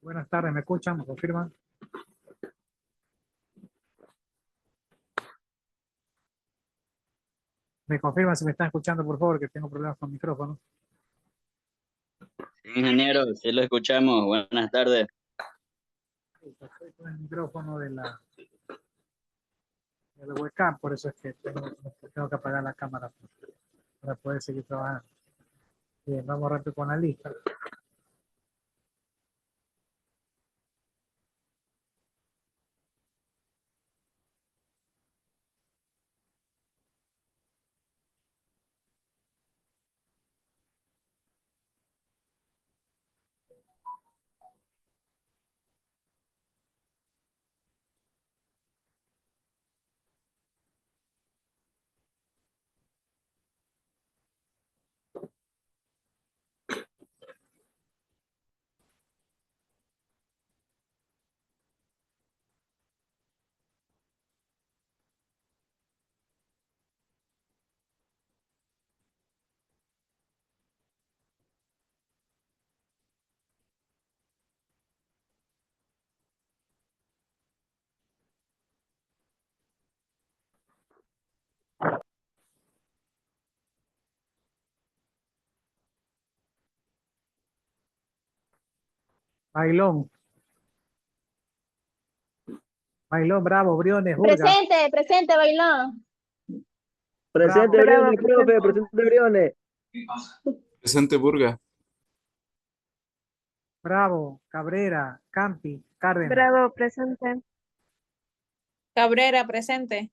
Buenas tardes, ¿me escuchan? ¿Me confirman? Me confirman si me están escuchando, por favor, que tengo problemas con el micrófono. Ingeniero, sí lo escuchamos. Buenas tardes. Estoy con el micrófono de la webcam, por eso es que tengo que apagar la cámara para poder seguir trabajando. Bien, vamos rápido con la lista. Bailón. Bailón, Bravo, Briones, Burga. Presente, Bailón. Presente Bravo. Briones, profe, presente Briones. Presente Burga. Bravo, Cabrera, Campi, Cárdenas. Bravo, presente. Cabrera, presente.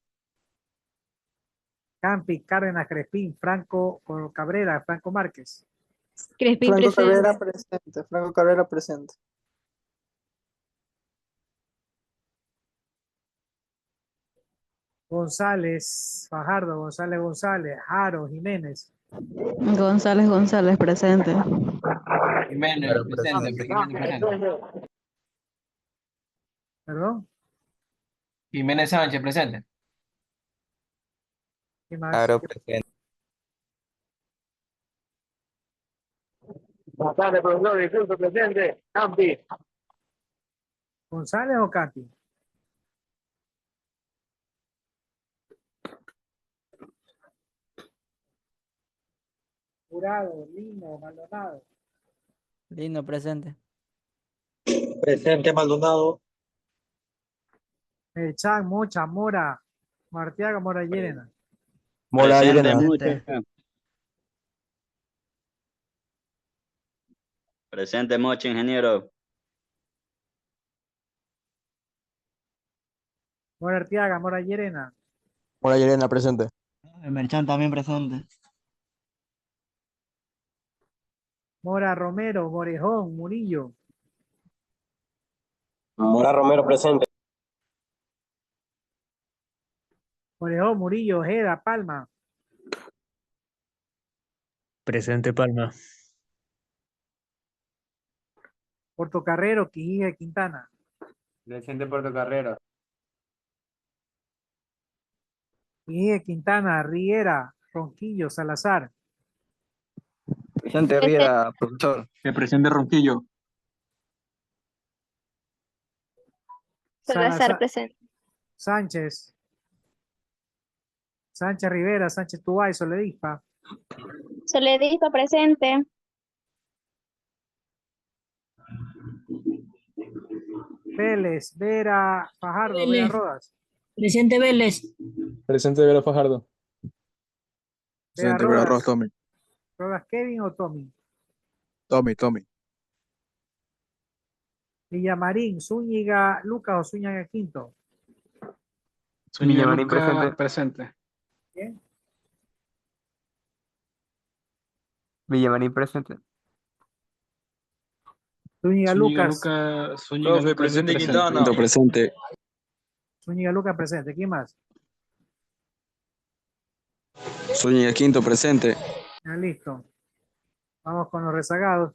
Campi, Cárdenas, Crespín, Franco Cabrera, Franco Márquez. Crespín, Franco presente. Cabrera presente. Franco Cabrera presente. González, Fajardo, González, Jaro, Jiménez. González, presente. Jiménez, presente. ¿Perdón? Jiménez Sánchez, presente. ¿Qué más? Claro, presente. Buenas tardes, profesor, disculpe, presente. Campi. ¿González o Campi? Jurado, Lino, Maldonado. Lino, presente. Presente Maldonado. Chan, Mocha, Mora, Martiaga, Mora Llerena. Mola Presente, Llerena. Mocha. Presente, Mocha, ingeniero. Mora Artiaga, Mora Llerena. Mola Llerena, presente. El Merchan también presente. Mora Romero, Morejón, Murillo. Mora Romero, presente. Morejón, Murillo, Ojeda, Palma. Presente Palma. Portocarrero, Quijija, Quintana. Presente Puerto Carrero. Quijija, Quintana, Riera, Ronquillo, Salazar. Presente Riera, profesor. El presente Ronquillo. Salazar, presente. Sánchez. Sánchez Rivera, Sánchez Tubay, Soledispa. Soledispa, presente. Vélez, Vera, Fajardo, Vera Vélez. Rodas. Presente Vélez. Presente Vera Fajardo. Vera Presente Vera Rodas. Rodas, Tommy. ¿Rodas Kevin o Tommy? Tommy. Villamarín, Zúñiga, Lucas o Zúñiga Quinto. Villamarín, presente. ¿Bien? Villamarín presente. Zúñiga Lucas. Profe, presente Quintana. Presente. Zúñiga Lucas presente. ¿Quién más? Zúñiga Quinto, presente. Ya listo. Vamos con los rezagados.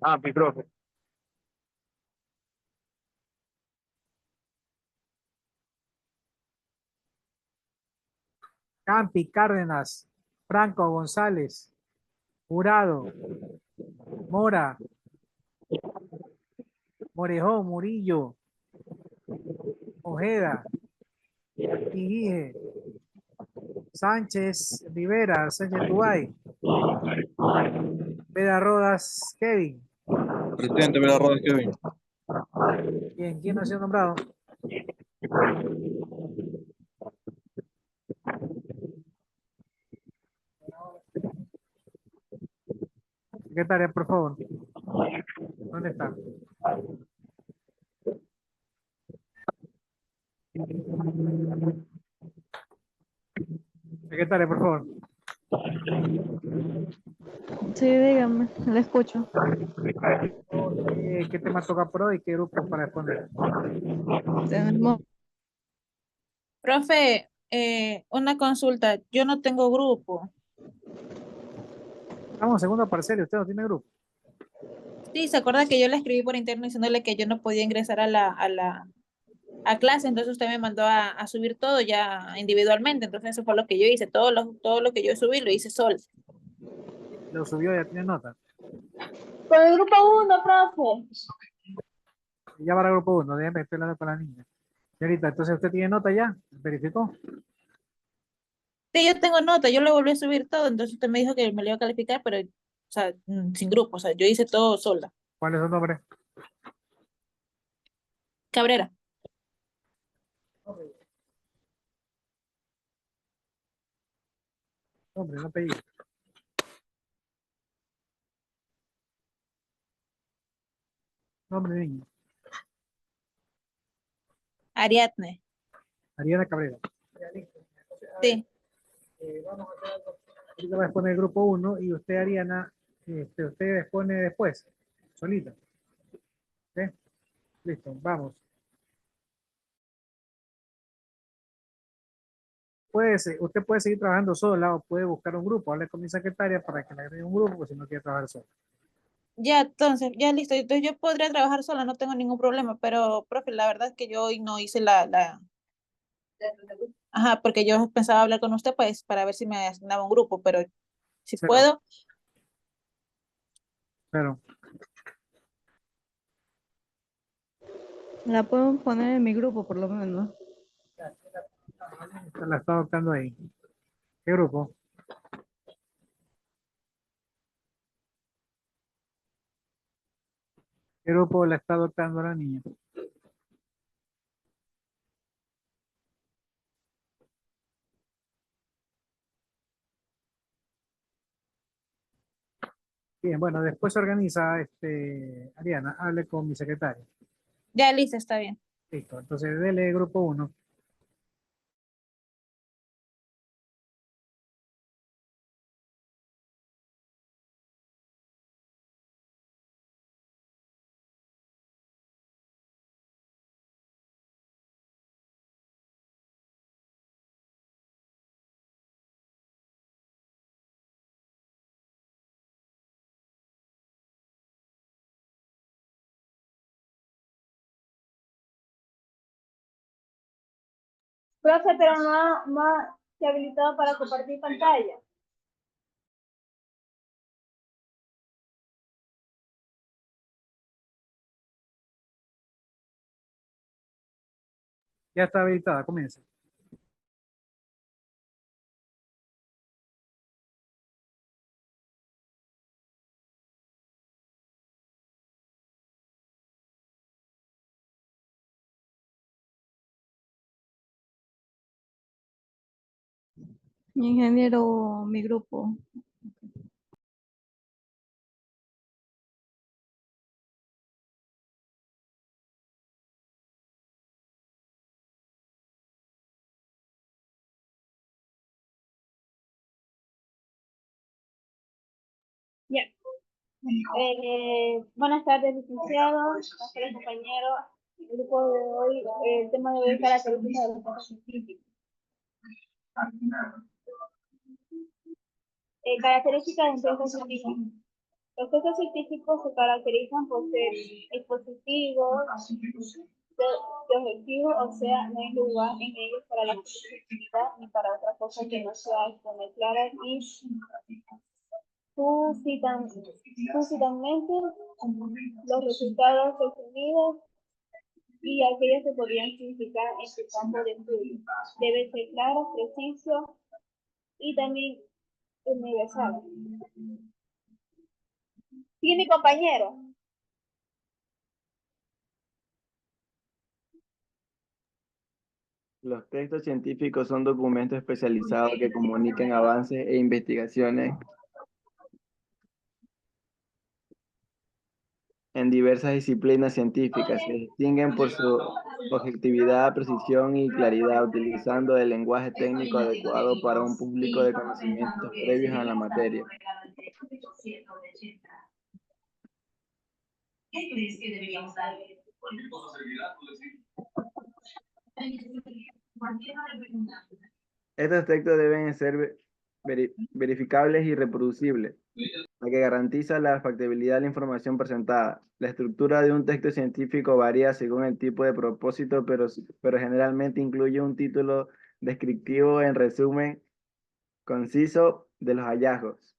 Campi, profe. Campi, Cárdenas, Franco, González, Jurado, Mora, Morejón, Murillo, Ojeda, Ijije, Sánchez, Rivera, Sánchez Tubay, Veda Rodas, Kevin. Presidente Vela Rodas Kevin. Bien, ¿quién no ha sido nombrado? Secretaria, por favor. ¿Dónde está? Secretaria, por favor. Sí, dígame, le escucho. ¿Qué tema toca por hoy? ¿Qué grupo para exponer? Tenemos Profe, una consulta. Yo no tengo grupo. Vamos, segundo parcial, ¿usted no tiene grupo? Sí, se acuerda que yo le escribí por interno diciéndole que yo no podía ingresar a clase, entonces usted me mandó a subir todo ya individualmente, entonces eso fue lo que yo hice, todo lo que yo subí lo hice sola. Lo subió, ya tiene nota. Con el grupo 1, profe. Ya va al grupo 1, déjeme, estoy hablando con la niña. Señorita, entonces usted tiene nota ya, verificó. Sí, yo tengo nota, yo lo volví a subir todo, entonces usted me dijo que me lo iba a calificar, pero, o sea, sin grupo, o sea, yo hice todo sola. ¿Cuál es su nombre? Cabrera. Nombre, no apellido. Nombre de niño. Ariadne. Ariana Cabrera. Sí. Vamos a hacer algo. Ahorita va a exponer el grupo 1 y usted, Ariana, usted expone después, solita. ¿Sí? Listo, vamos. Usted puede seguir trabajando sola o puede buscar un grupo. Hable con mi secretaria para que le agregue un grupo, pues si no quiere trabajar sola. Ya, entonces, ya listo. Entonces yo podría trabajar sola, no tengo ningún problema, pero, profe, la verdad es que yo hoy no hice Ajá, porque yo pensaba hablar con usted, pues, para ver si me asignaba un grupo, pero si Pero- puedo, Pero, la puedo poner en mi grupo, por lo menos. se la está adoptando ahí. ¿Qué grupo? ¿Qué grupo la está adoptando la niña? Bien, bueno, después se organiza, Ariana, hable con mi secretaria. ya listo, está bien. Listo, entonces dele grupo 1. Profe, pero no se ha habilitado para compartir pantalla. Ya está habilitada, comience. Ingeniero, mi grupo. Ya. Buenas tardes, licenciados, compañeros. El grupo de hoy, el tema de hoy es características de los casos científicos. Características de un texto científico. Los textos científicos se caracterizan por ser expositivos, de objetivos, o sea, no hay lugar en ellos para la creatividad ni para otra cosa que no sea exponer claras y suscitantemente los resultados obtenidos y aquellos que podrían significar en su campo de estudio. Debe ser claro, preciso y también universal. ¿Sí, mi compañero? Los textos científicos son documentos especializados que comunican avances e investigaciones en diversas disciplinas científicas. Se distinguen por su objetividad, precisión y claridad, utilizando el lenguaje técnico adecuado para un público de conocimientos previos a la materia. Estos textos deben ser verificables y reproducibles, la que garantiza la factibilidad de la información presentada. La estructura de un texto científico varía según el tipo de propósito, pero generalmente incluye un título descriptivo en resumen conciso de los hallazgos,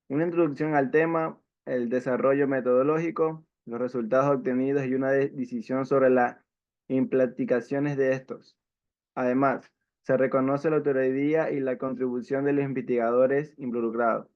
una introducción al tema, el desarrollo metodológico, los resultados obtenidos y una decisión sobre las implicaciones de estos. Además, se reconoce la autoría y la contribución de los investigadores involucrados.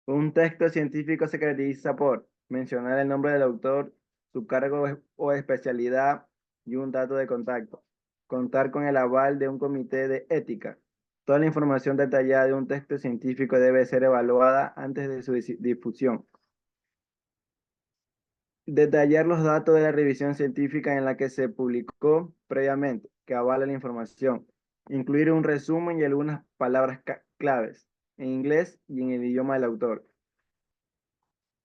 Un texto científico se caracteriza por mencionar el nombre del autor, su cargo o especialidad y un dato de contacto. Contar con el aval de un comité de ética. Toda la información detallada de un texto científico debe ser evaluada antes de su difusión. Detallar los datos de la revisión científica en la que se publicó previamente, que avala la información. Incluir un resumen y algunas palabras claves en inglés y en el idioma del autor.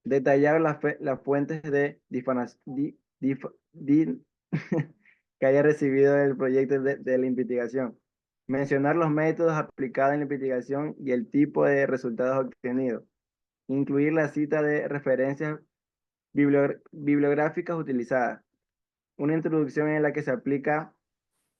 Detallar las fuentes de que haya recibido el proyecto de la investigación. Mencionar los métodos aplicados en la investigación y el tipo de resultados obtenidos. Incluir la cita de referencias bibliográficas utilizadas. Una introducción en la que se aplica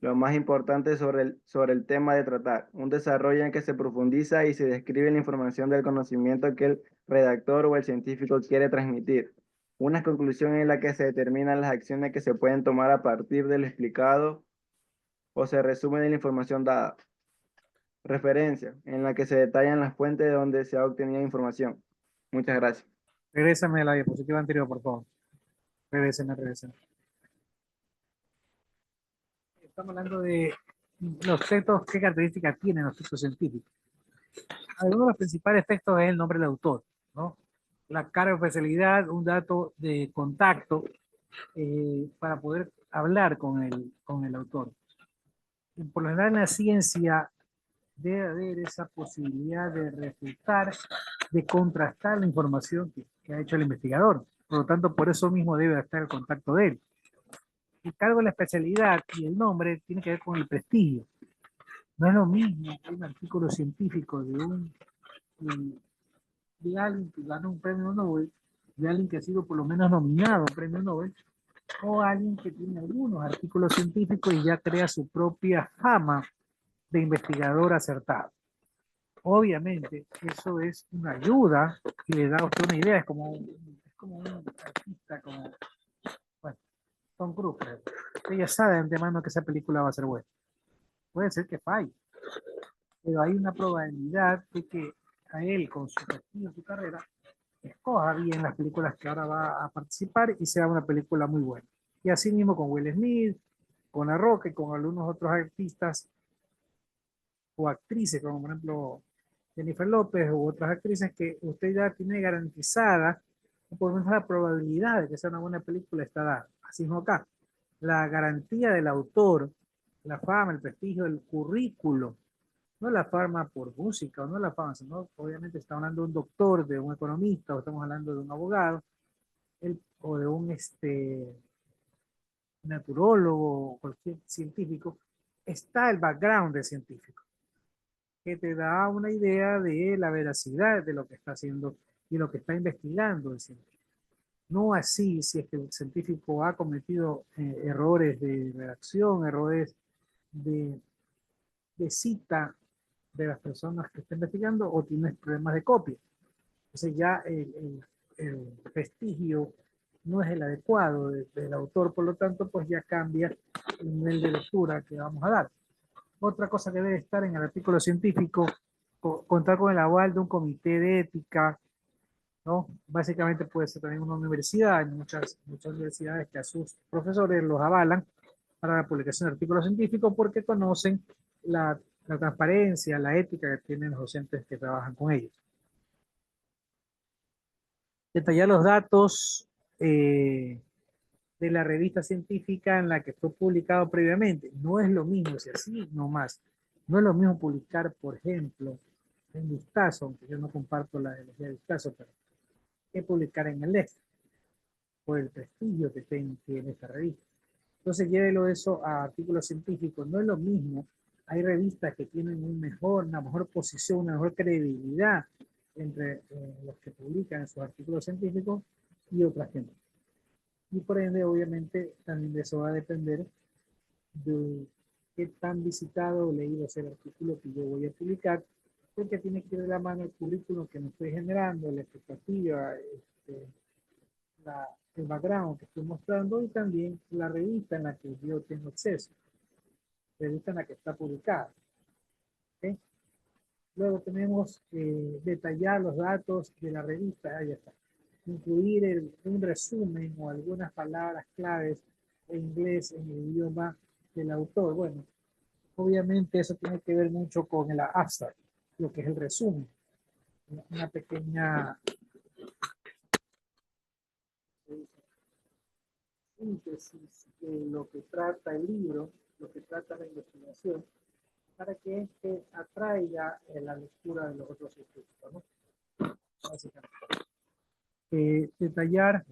lo más importante sobre el tema de tratar. Un desarrollo en que se profundiza y se describe la información del conocimiento que el redactor o el científico quiere transmitir. Una conclusión en la que se determinan las acciones que se pueden tomar a partir del explicado o se resume de la información dada. Referencia, en la que se detallan las fuentes de donde se ha obtenido información. Muchas gracias. Regrésame a la diapositiva anterior, por favor. Regrésame. Estamos hablando de los textos, qué características tienen los textos científicos. Algunos de los principales textos es el nombre del autor, ¿no? La carga de especialidad, un dato de contacto para poder hablar con el autor. Y por lo general en la ciencia debe haber esa posibilidad de refutar, de contrastar la información que ha hecho el investigador. Por lo tanto, por eso mismo debe estar el contacto de él. El cargo de la especialidad y el nombre tiene que ver con el prestigio. No es lo mismo un artículo científico de alguien que ganó un premio Nobel, de alguien que ha sido por lo menos nominado a un premio Nobel, o alguien que tiene algunos artículos científicos y ya crea su propia fama de investigador acertado. Obviamente, eso es una ayuda y le da a usted una idea, es como un artista, como, bueno, Tom Cruise, ella sabe de antemano que esa película va a ser buena. Puede ser que falle, pero hay una probabilidad de que a él, con su prestigio, su carrera, escoja bien las películas que ahora va a participar y sea una película muy buena. Y así mismo con Will Smith, con La Roca y con algunos otros artistas o actrices, como por ejemplo Jennifer López u otras actrices que usted ya tiene garantizada, o por lo menos la probabilidad de que sea una buena película está dada. Así mismo acá, la garantía del autor, la fama, el prestigio, el currículo, no la fama por música o no la fama, sino obviamente estamos hablando de un doctor, de un economista, o estamos hablando de un abogado, o de un naturólogo o cualquier científico, está el background del científico, que te da una idea de la veracidad de lo que está haciendo y lo que está investigando el científico. No así si es que el científico ha cometido errores de redacción, errores de, de cita de las personas que está investigando o tienes problemas de copia. Entonces ya el prestigio no es el adecuado del autor, por lo tanto, pues ya cambia el nivel de lectura que vamos a dar. Otra cosa que debe estar en el artículo científico, contar con el aval de un comité de ética, ¿no? Básicamente puede ser también una universidad, hay muchas universidades que a sus profesores los avalan para la publicación de artículos científicos porque conocen la transparencia, la ética que tienen los docentes que trabajan con ellos. Detallar los datos de la revista científica en la que fue publicado previamente. No es lo mismo, si así nomás. No es lo mismo publicar, por ejemplo, en Vistazo, aunque yo no comparto la ideología de Vistazo, pero que publicar en el EF, por el prestigio que tiene esta revista. Entonces, llévelo eso a artículos científicos. No es lo mismo. Hay revistas que tienen una mejor posición, una mejor credibilidad entre los que publican sus artículos científicos y otras que no. Y por ende, obviamente, también de eso va a depender de qué tan visitado o leído es el artículo que yo voy a publicar, porque tiene que ir de la mano el currículum que me estoy generando, la expectativa, el background que estoy mostrando y también la revista en la que yo tengo acceso, la revista en la que está publicada. ¿Okay? Luego tenemos detallar los datos de la revista, ahí está. Incluir un resumen o algunas palabras claves en inglés en el idioma del autor. Bueno, obviamente eso tiene que ver mucho con el abstract, lo que es el resumen. Una pequeña síntesis de lo que trata el libro, lo que trata la investigación, para que atraiga la lectura de los otros científicos, ¿no? Básicamente. Detallar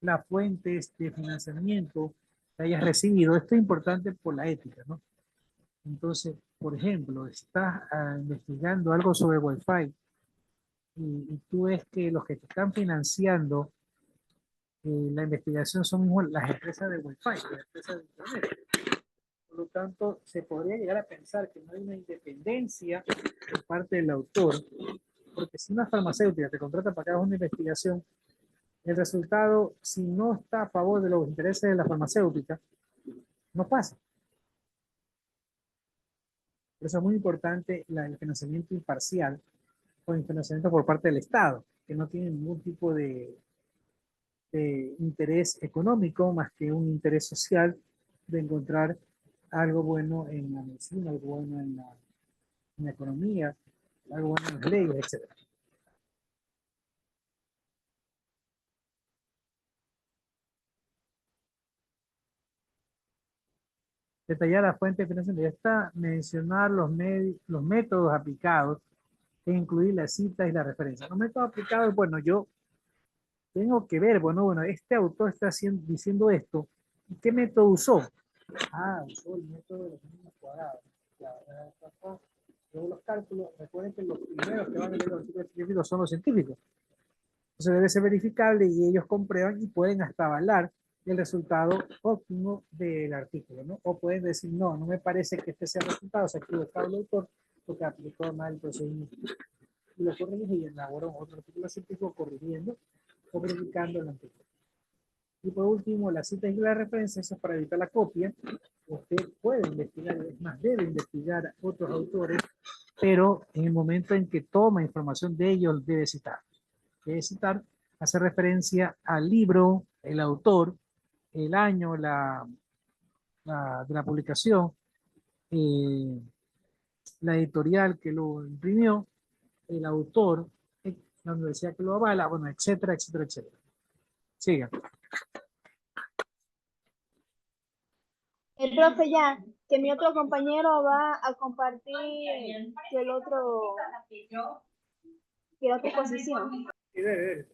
las fuentes de financiamiento que hayas recibido. Esto es importante por la ética, ¿no? Entonces, por ejemplo, estás investigando algo sobre Wi-Fi y tú ves que los que te están financiando la investigación son mismo las empresas de Wi-Fi, las empresas de Internet. Por lo tanto, se podría llegar a pensar que no hay una independencia por parte del autor, porque si una farmacéutica te contrata para que hagas una investigación, el resultado, si no está a favor de los intereses de la farmacéutica, no pasa. Por eso es muy importante el financiamiento imparcial o el financiamiento por parte del Estado, que no tiene ningún tipo de interés económico más que un interés social de encontrar algo bueno en la medicina, algo bueno en la economía, algo bueno en las leyes, etc. Detallar la fuente de financiación. Ya está, mencionar los métodos aplicados e incluir las citas y las referencias. Los métodos aplicados, bueno, yo tengo que ver, bueno, este autor está diciendo esto, ¿y qué método usó? Ah, usó el método de los números cuadrados. Luego los cálculos, recuerden que los primeros que van a leer los artículos científicos son los científicos. Entonces debe ser verificable y ellos comprueban y pueden hasta avalar el resultado óptimo del artículo, ¿no? O pueden decir, no, no me parece que este sea el resultado, se ha equivocado el autor porque aplicó mal el procedimiento. Y lo corrigen y elaboran otro artículo científico corrigiendo o verificando el anterior. Y por último, la cita y la referencia, eso es para evitar la copia. Usted puede investigar, es más, debe investigar otros autores, pero en el momento en que toma información de ellos, debe citar. Debe citar, hacer referencia al libro, el autor, el año de la publicación, la editorial que lo imprimió, el autor, la universidad que lo avala, bueno, etcétera, etcétera, etcétera. Sigan. El profe ya, que mi otro compañero va a compartir que el otro, que la otra posición. Sí, debe.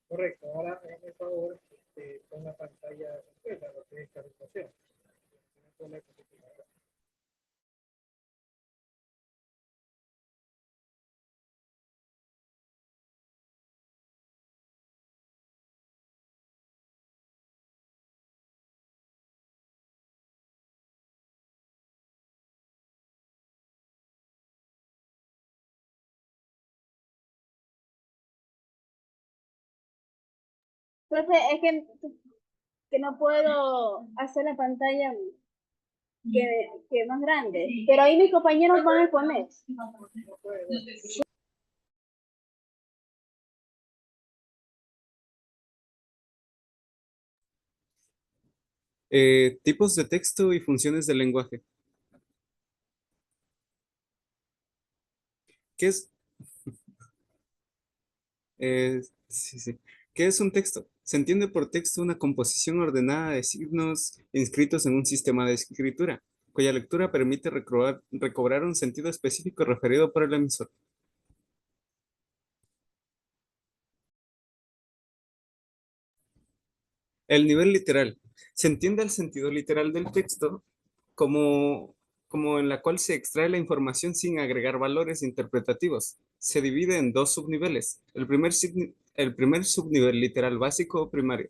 Correcto, ahora hágame el favor, con la pantalla completa, lo que es esta situación. Profe, es que no puedo hacer la pantalla que más grande, pero ahí mis compañeros van a exponer. Tipos de texto y funciones del lenguaje. ¿Qué es? Sí, sí. ¿Qué es un texto? Se entiende por texto una composición ordenada de signos inscritos en un sistema de escritura, cuya lectura permite recobrar un sentido específico referido por el emisor. El nivel literal. Se entiende el sentido literal del texto como en la cual se extrae la información sin agregar valores interpretativos. Se divide en dos subniveles. El primer subnivel literal básico o primario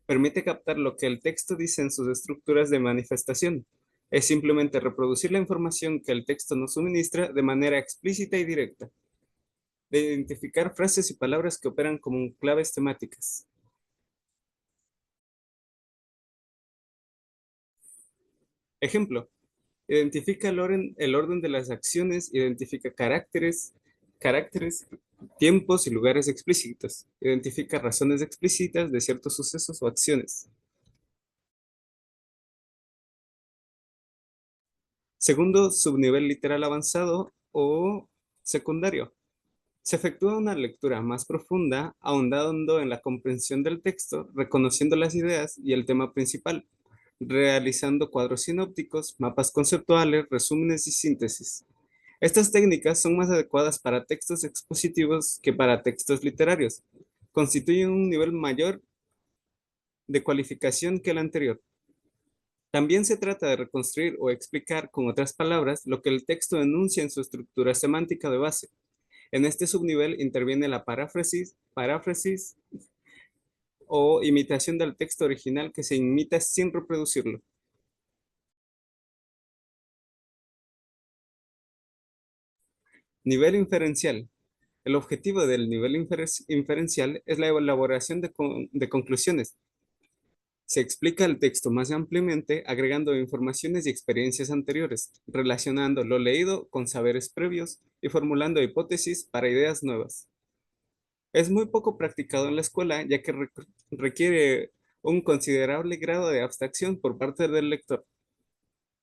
permite captar lo que el texto dice en sus estructuras de manifestación. Es simplemente reproducir la información que el texto nos suministra de manera explícita y directa. De identificar frases y palabras que operan como claves temáticas. Ejemplo, identifica el orden de las acciones, identifica caracteres, tiempos y lugares explícitos. Identifica razones explícitas de ciertos sucesos o acciones. Segundo, subnivel literal avanzado o secundario. Se efectúa una lectura más profunda, ahondando en la comprensión del texto, reconociendo las ideas y el tema principal, realizando cuadros sinópticos, mapas conceptuales, resúmenes y síntesis. Estas técnicas son más adecuadas para textos expositivos que para textos literarios. Constituyen un nivel mayor de cualificación que el anterior. También se trata de reconstruir o explicar con otras palabras lo que el texto enuncia en su estructura semántica de base. En este subnivel interviene la paráfrasis o imitación del texto original que se imita sin reproducirlo. Nivel inferencial. El objetivo del nivel inferencial es la elaboración de conclusiones. Se explica el texto más ampliamente agregando informaciones y experiencias anteriores, relacionando lo leído con saberes previos y formulando hipótesis para ideas nuevas. Es muy poco practicado en la escuela ya que requiere un considerable grado de abstracción por parte del lector.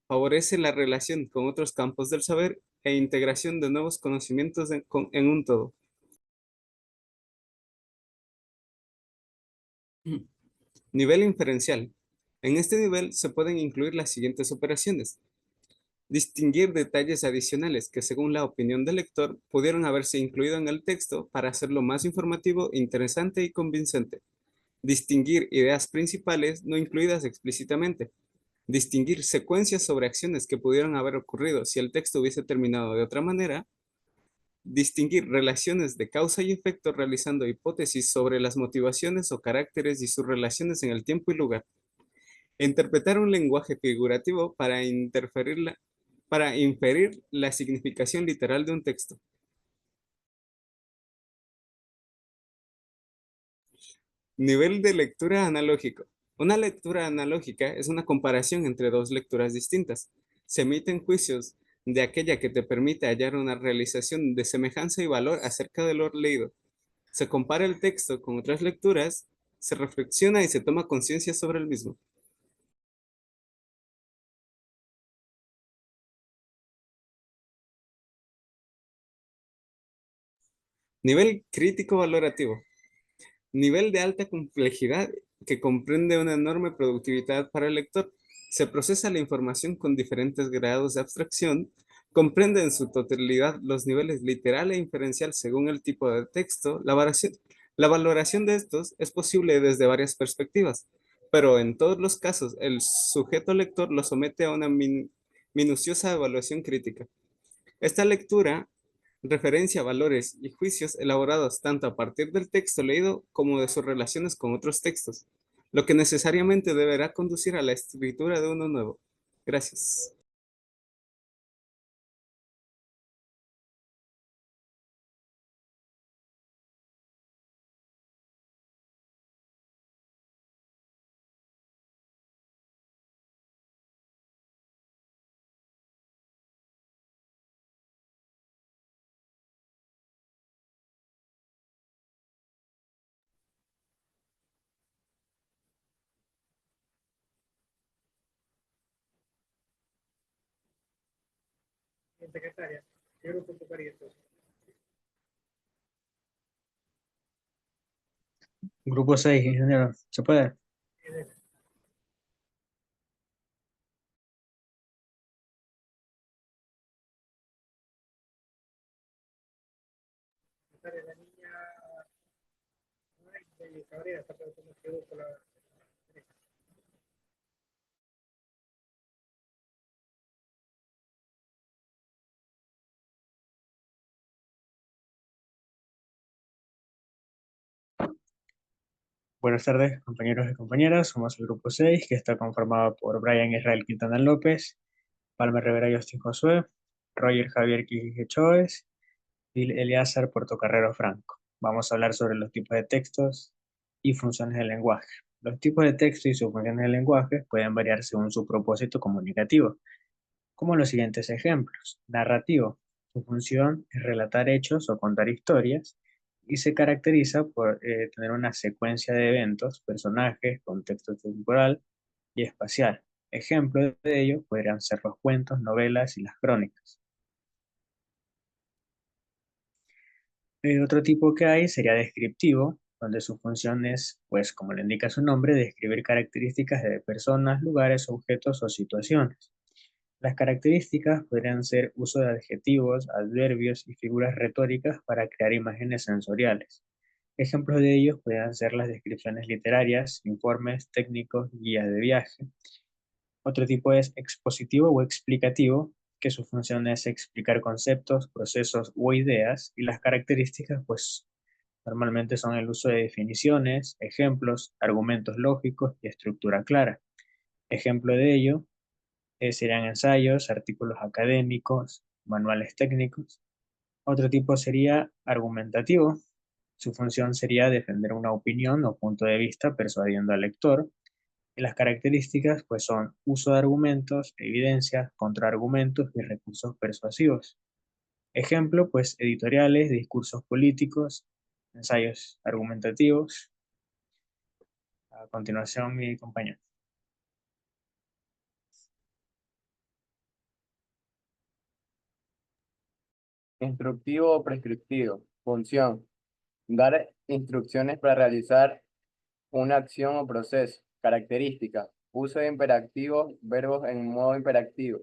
Favorece la relación con otros campos del saber e integración de nuevos conocimientos en un todo. Nivel inferencial. En este nivel se pueden incluir las siguientes operaciones. Distinguir detalles adicionales que según la opinión del lector pudieron haberse incluido en el texto para hacerlo más informativo, interesante y convincente. Distinguir ideas principales no incluidas explícitamente. Distinguir secuencias sobre acciones que pudieron haber ocurrido si el texto hubiese terminado de otra manera. Distinguir relaciones de causa y efecto realizando hipótesis sobre las motivaciones o caracteres y sus relaciones en el tiempo y lugar. Interpretar un lenguaje figurativo para inferir la significación literal de un texto. Nivel de lectura analógico. Una lectura analógica es una comparación entre dos lecturas distintas. Se emiten juicios de aquella que te permite hallar una realización de semejanza y valor acerca de lo leído. Se compara el texto con otras lecturas, se reflexiona y se toma conciencia sobre el mismo. Nivel crítico valorativo. Nivel de alta complejidad que comprende una enorme productividad para el lector. Se procesa la información con diferentes grados de abstracción, comprende en su totalidad los niveles literal e inferencial según el tipo de texto, la La valoración de estos es posible desde varias perspectivas, pero en todos los casos el sujeto lector lo somete a una minuciosa evaluación crítica. Esta lectura referencia valores y juicios elaborados tanto a partir del texto leído como de sus relaciones con otros textos, lo que necesariamente deberá conducir a la escritura de uno nuevo. Gracias. Secretaria, ¿qué grupo tocaría entonces? Grupo 6, ingeniero. ¿Se puede? Secretaria, la niña de Cabrera, está preguntando qué grupo la... Buenas tardes, compañeros y compañeras. Somos el grupo 6, que está conformado por Brian Israel Quintana López, Palmer Rivera Justin Josué, Roger Javier Quijije Choes y Eleazar Portocarrero Franco. Vamos a hablar sobre los tipos de textos y funciones del lenguaje. Los tipos de texto y sus funciones del lenguaje pueden variar según su propósito comunicativo, como los siguientes ejemplos. Narrativo. Su función es relatar hechos o contar historias y se caracteriza por tener una secuencia de eventos, personajes, contexto temporal y espacial. Ejemplos de ello podrían ser los cuentos, novelas y las crónicas. Otro tipo que hay sería descriptivo, donde su función es, pues como le indica su nombre, describir características de personas, lugares, objetos o situaciones. Las características podrían ser uso de adjetivos, adverbios y figuras retóricas para crear imágenes sensoriales. Ejemplos de ellos podrían ser las descripciones literarias, informes técnicos, guías de viaje. Otro tipo es expositivo o explicativo, que su función es explicar conceptos, procesos o ideas, y las características, pues, normalmente son el uso de definiciones, ejemplos, argumentos lógicos y estructura clara. Ejemplo de ello serían ensayos, artículos académicos, manuales técnicos. Otro tipo sería argumentativo. Su función sería defender una opinión o punto de vista persuadiendo al lector. Y las características pues son uso de argumentos, evidencias, contraargumentos y recursos persuasivos. Ejemplo, pues editoriales, discursos políticos, ensayos argumentativos. A continuación, mi compañero. Instructivo o prescriptivo. Función. Dar instrucciones para realizar una acción o proceso. Característica. Uso de imperativos, verbos en modo imperativo.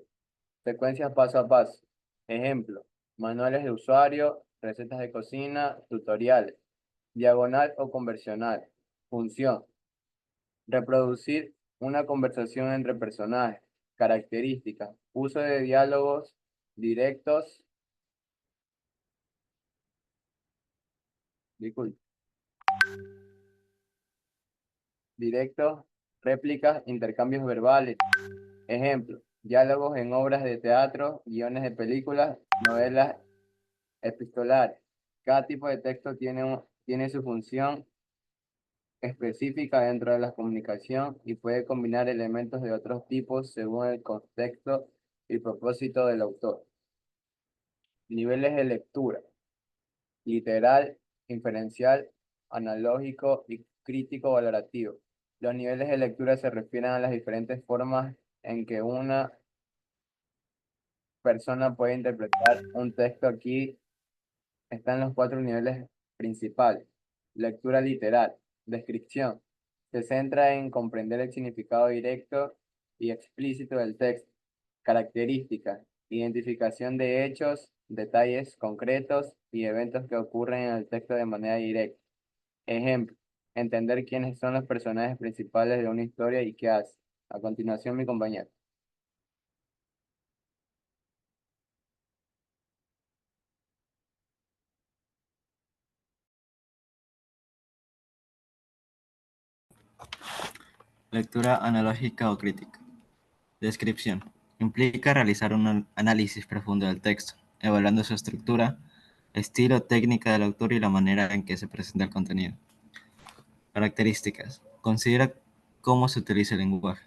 Secuencias paso a paso. Ejemplo. Manuales de usuario, recetas de cocina, tutoriales. Diagonal o conversional. Función. Reproducir una conversación entre personajes. Características. Uso de diálogos directos. Disculpe. Directos, réplicas, intercambios verbales. Ejemplo, diálogos en obras de teatro, guiones de películas, novelas epistolares. Cada tipo de texto tiene su función específica dentro de la comunicación y puede combinar elementos de otros tipos según el contexto y propósito del autor. Niveles de lectura. Literal, inferencial, analógico y crítico valorativo. Los niveles de lectura se refieren a las diferentes formas en que una persona puede interpretar un texto. Aquí están los 4 niveles principales. Lectura literal, descripción. Se centra en comprender el significado directo y explícito del texto. Características, identificación de hechos, detalles concretos y eventos que ocurren en el texto de manera directa. Ejemplo, entender quiénes son los personajes principales de una historia y qué hace. A continuación, mi compañero. Lectura analógica o crítica. Descripción. Implica realizar un análisis profundo del texto, evaluando su estructura, estilo, técnica del autor y la manera en que se presenta el contenido. Características. Considera cómo se utiliza el lenguaje.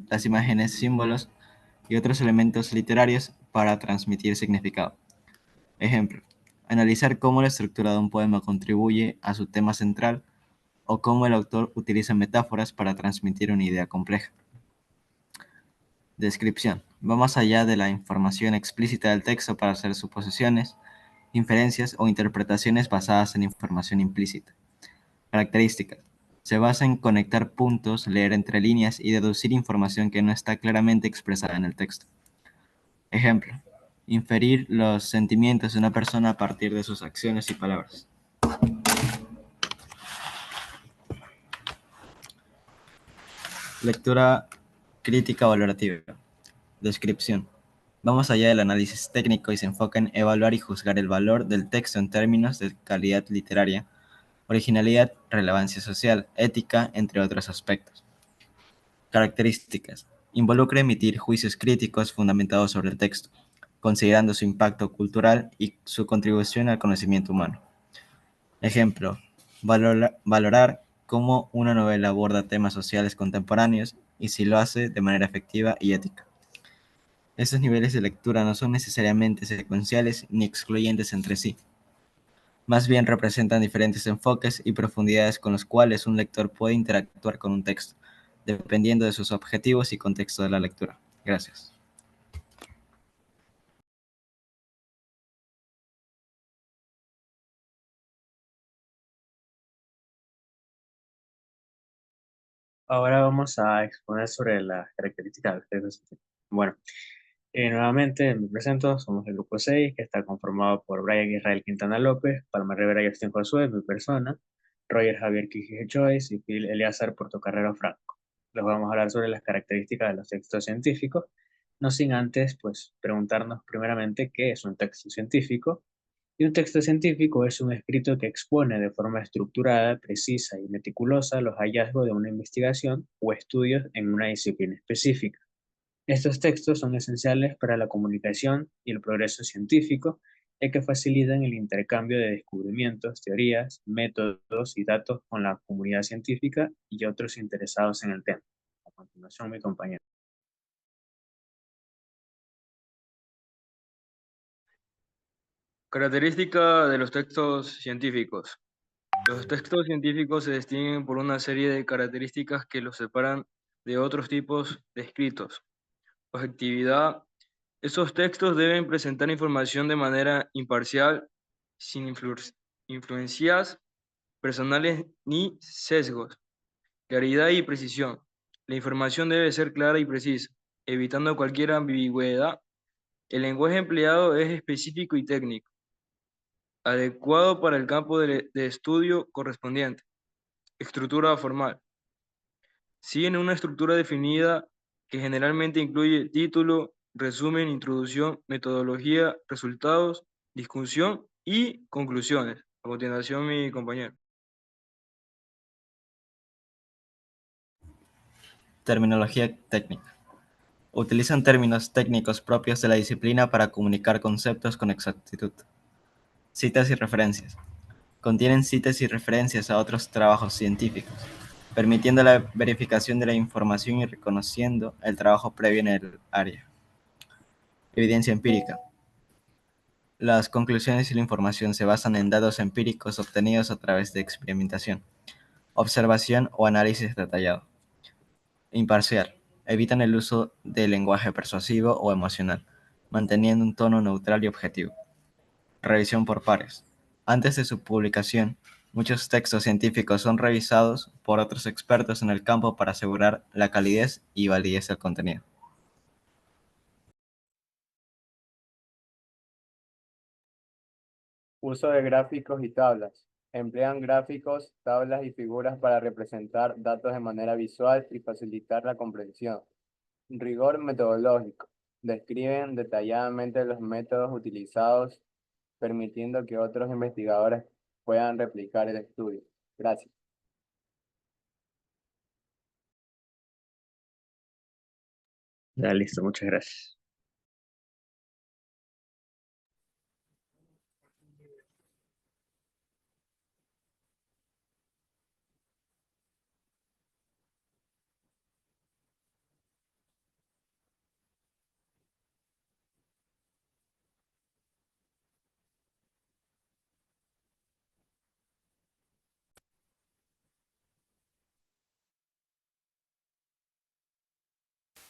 Las imágenes, símbolos y otros elementos literarios para transmitir significado. Ejemplo. Analizar cómo la estructura de un poema contribuye a su tema central o cómo el autor utiliza metáforas para transmitir una idea compleja. Descripción. Va más allá de la información explícita del texto para hacer suposiciones, inferencias o interpretaciones basadas en información implícita. Características. Se basa en conectar puntos, leer entre líneas y deducir información que no está claramente expresada en el texto. Ejemplo. Inferir los sentimientos de una persona a partir de sus acciones y palabras. Lectura crítica valorativa. Descripción. Va más allá del análisis técnico y se enfoca en evaluar y juzgar el valor del texto en términos de calidad literaria, originalidad, relevancia social, ética, entre otros aspectos. Características. Involucra emitir juicios críticos fundamentados sobre el texto, considerando su impacto cultural y su contribución al conocimiento humano. Ejemplo. Valorar cómo una novela aborda temas sociales contemporáneos y si lo hace de manera efectiva y ética. Estos niveles de lectura no son necesariamente secuenciales ni excluyentes entre sí. Más bien representan diferentes enfoques y profundidades con los cuales un lector puede interactuar con un texto, dependiendo de sus objetivos y contexto de la lectura. Gracias. Ahora vamos a exponer sobre las características del texto científico. Bueno, nuevamente me presento, somos el grupo 6, que está conformado por Brian Israel Quintana López, Palma Rivera y Agustín Josué, mi persona, Roger Javier Quijije Choice y Phil Eleazar Portocarrero Franco. Les vamos a hablar sobre las características de los textos científicos, no sin antes, pues, preguntarnos primeramente qué es un texto científico. Y un texto científico es un escrito que expone de forma estructurada, precisa y meticulosa los hallazgos de una investigación o estudios en una disciplina específica. Estos textos son esenciales para la comunicación y el progreso científico, ya que facilitan el intercambio de descubrimientos, teorías, métodos y datos con la comunidad científica y otros interesados en el tema. A continuación, mi compañero. Característica de los textos científicos. Los textos científicos se distinguen por una serie de características que los separan de otros tipos de escritos. Objetividad. Estos textos deben presentar información de manera imparcial, sin influencias personales ni sesgos. Claridad y precisión. La información debe ser clara y precisa, evitando cualquier ambigüedad. El lenguaje empleado es específico y técnico, adecuado para el campo de estudio correspondiente. Estructura formal. Siguen una estructura definida que generalmente incluye título, resumen, introducción, metodología, resultados, discusión y conclusiones. A continuación, mi compañero. Terminología técnica. Utilizan términos técnicos propios de la disciplina para comunicar conceptos con exactitud. Citas y referencias. Contienen citas y referencias a otros trabajos científicos, permitiendo la verificación de la información y reconociendo el trabajo previo en el área. Evidencia empírica. Las conclusiones y la información se basan en datos empíricos obtenidos a través de experimentación, observación o análisis detallado. Imparcial. Evitan el uso del lenguaje persuasivo o emocional, manteniendo un tono neutral y objetivo. Revisión por pares. Antes de su publicación, muchos textos científicos son revisados por otros expertos en el campo para asegurar la calidez y validez del contenido. Uso de gráficos y tablas. Emplean gráficos, tablas y figuras para representar datos de manera visual y facilitar la comprensión. Rigor metodológico. Describen detalladamente los métodos utilizados, permitiendo que otros investigadores puedan replicar el estudio. Gracias. Ya, listo, muchas gracias.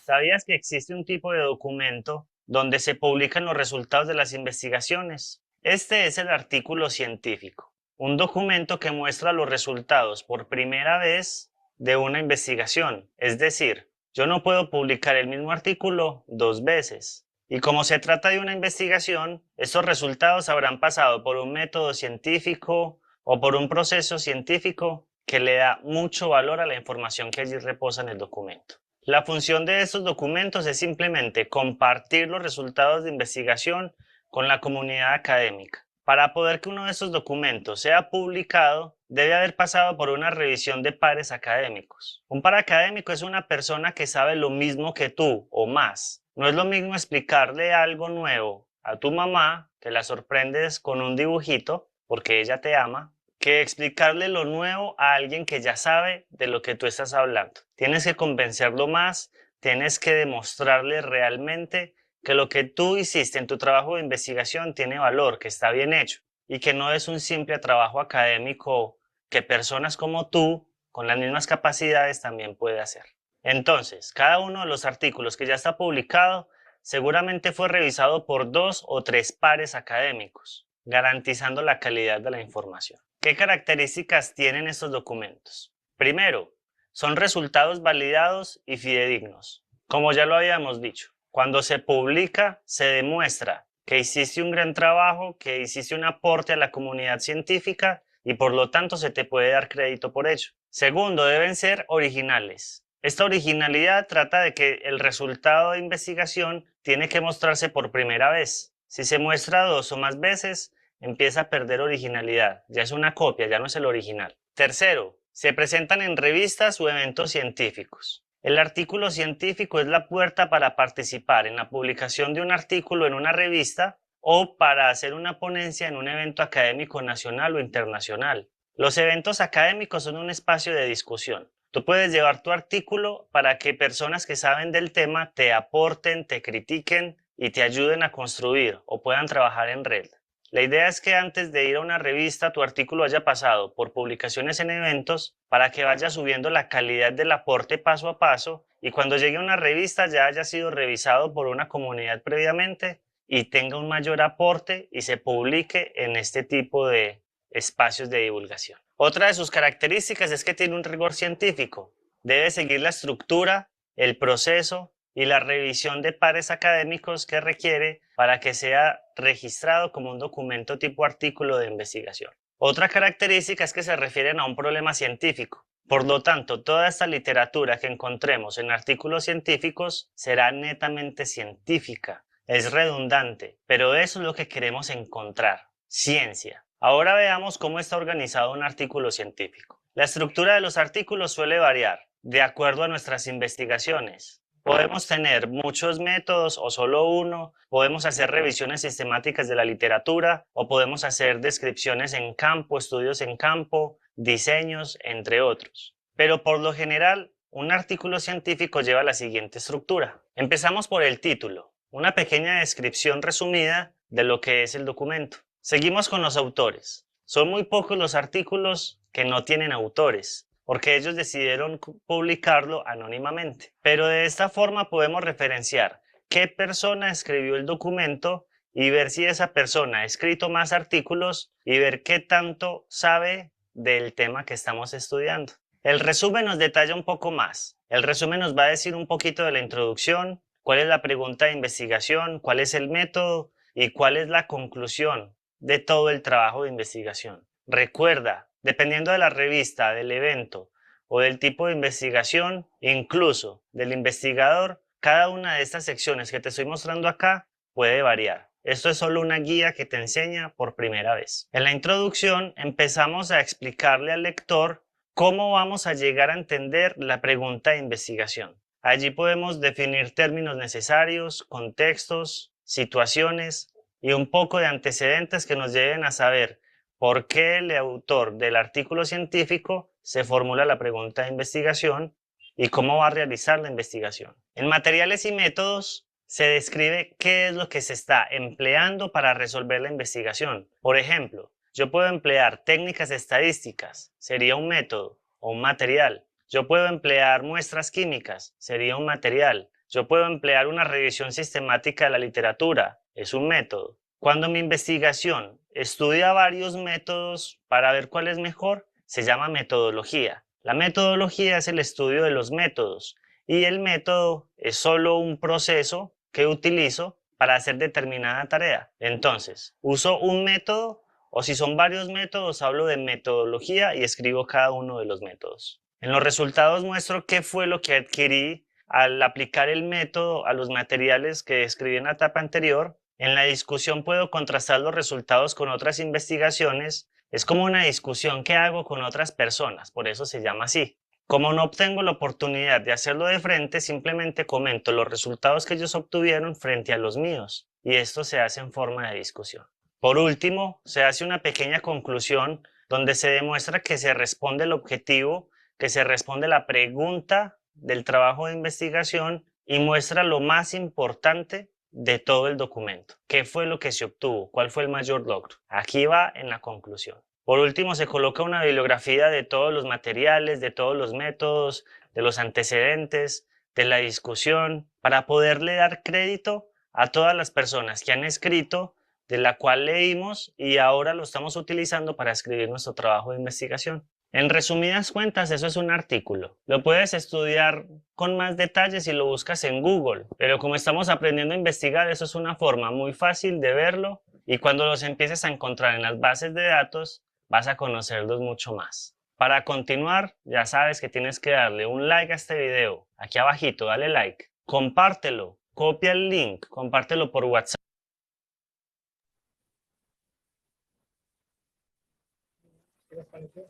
¿Sabías que existe un tipo de documento donde se publican los resultados de las investigaciones? Este es el artículo científico, un documento que muestra los resultados por primera vez de una investigación. Es decir, yo no puedo publicar el mismo artículo 2 veces. Y como se trata de una investigación, estos resultados habrán pasado por un método científico o por un proceso científico que le da mucho valor a la información que allí reposa en el documento. La función de estos documentos es simplemente compartir los resultados de investigación con la comunidad académica. Para poder que uno de estos documentos sea publicado, debe haber pasado por una revisión de pares académicos. Un par académico es una persona que sabe lo mismo que tú o más. No es lo mismo explicarle algo nuevo a tu mamá, que la sorprendes con un dibujito porque ella te ama, que explicarle lo nuevo a alguien que ya sabe de lo que tú estás hablando. Tienes que convencerlo más, tienes que demostrarle realmente que lo que tú hiciste en tu trabajo de investigación tiene valor, que está bien hecho y que no es un simple trabajo académico que personas como tú, con las mismas capacidades, también puede hacer. Entonces, cada uno de los artículos que ya está publicado seguramente fue revisado por 2 o 3 pares académicos, garantizando la calidad de la información. ¿Qué características tienen estos documentos? Primero, son resultados validados y fidedignos. Como ya lo habíamos dicho, cuando se publica, se demuestra que hiciste un gran trabajo, que hiciste un aporte a la comunidad científica y por lo tanto se te puede dar crédito por ello. Segundo, deben ser originales. Esta originalidad trata de que el resultado de investigación tiene que mostrarse por primera vez. Si se muestra 2 o más veces, empieza a perder originalidad. Ya es una copia, ya no es el original. Tercero, se presentan en revistas o eventos científicos. El artículo científico es la puerta para participar en la publicación de un artículo en una revista o para hacer una ponencia en un evento académico nacional o internacional. Los eventos académicos son un espacio de discusión. Tú puedes llevar tu artículo para que personas que saben del tema te aporten, te critiquen y te ayuden a construir o puedan trabajar en red. La idea es que antes de ir a una revista tu artículo haya pasado por publicaciones en eventos para que vaya subiendo la calidad del aporte paso a paso y cuando llegue a una revista ya haya sido revisado por una comunidad previamente y tenga un mayor aporte y se publique en este tipo de espacios de divulgación. Otra de sus características es que tiene un rigor científico. Debe seguir la estructura, el proceso y la revisión de pares académicos que requiere para que sea registrado como un documento tipo artículo de investigación. Otra característica es que se refieren a un problema científico. Por lo tanto, toda esta literatura que encontremos en artículos científicos será netamente científica. Es redundante, pero eso es lo que queremos encontrar, ciencia. Ahora veamos cómo está organizado un artículo científico. La estructura de los artículos suele variar de acuerdo a nuestras investigaciones. Podemos tener muchos métodos o solo uno, podemos hacer revisiones sistemáticas de la literatura o podemos hacer descripciones en campo, estudios en campo, diseños, entre otros. Pero por lo general, un artículo científico lleva la siguiente estructura. Empezamos por el título, una pequeña descripción resumida de lo que es el documento. Seguimos con los autores. Son muy pocos los artículos que no tienen autores, porque ellos decidieron publicarlo anónimamente. Pero de esta forma podemos referenciar qué persona escribió el documento y ver si esa persona ha escrito más artículos y ver qué tanto sabe del tema que estamos estudiando. El resumen nos detalla un poco más. El resumen nos va a decir un poquito de la introducción, cuál es la pregunta de investigación, cuál es el método y cuál es la conclusión de todo el trabajo de investigación. Recuerda, dependiendo de la revista, del evento o del tipo de investigación, incluso del investigador, cada una de estas secciones que te estoy mostrando acá puede variar. Esto es solo una guía que te enseña por primera vez. En la introducción empezamos a explicarle al lector cómo vamos a llegar a entender la pregunta de investigación. Allí podemos definir términos necesarios, contextos, situaciones y un poco de antecedentes que nos lleven a saber por qué el autor del artículo científico se formula la pregunta de investigación y cómo va a realizar la investigación. En materiales y métodos se describe qué es lo que se está empleando para resolver la investigación. Por ejemplo, yo puedo emplear técnicas estadísticas, sería un método o un material. Yo puedo emplear muestras químicas, sería un material. Yo puedo emplear una revisión sistemática de la literatura, es un método. Cuando mi investigación estudia varios métodos para ver cuál es mejor, se llama metodología. La metodología es el estudio de los métodos y el método es solo un proceso que utilizo para hacer determinada tarea. Entonces, uso un método o si son varios métodos, hablo de metodología y escribo cada uno de los métodos. En los resultados muestro qué fue lo que adquirí al aplicar el método a los materiales que escribí en la etapa anterior. En la discusión puedo contrastar los resultados con otras investigaciones. Es como una discusión que hago con otras personas, por eso se llama así. Como no obtengo la oportunidad de hacerlo de frente, simplemente comento los resultados que ellos obtuvieron frente a los míos, y esto se hace en forma de discusión. Por último, se hace una pequeña conclusión donde se demuestra que se responde el objetivo, que se responde la pregunta del trabajo de investigación y muestra lo más importante de todo el documento. ¿Qué fue lo que se obtuvo? ¿Cuál fue el mayor logro? Aquí va en la conclusión. Por último, se coloca una bibliografía de todos los materiales, de todos los métodos, de los antecedentes, de la discusión, para poderle dar crédito a todas las personas que han escrito, de la cual leímos y ahora lo estamos utilizando para escribir nuestro trabajo de investigación. En resumidas cuentas, eso es un artículo. Lo puedes estudiar con más detalles si lo buscas en Google, pero como estamos aprendiendo a investigar, eso es una forma muy fácil de verlo y cuando los empieces a encontrar en las bases de datos, vas a conocerlos mucho más. Para continuar, ya sabes que tienes que darle un like a este video. Aquí abajito, dale like. Compártelo, copia el link, compártelo por WhatsApp. ¿Qué les pareció?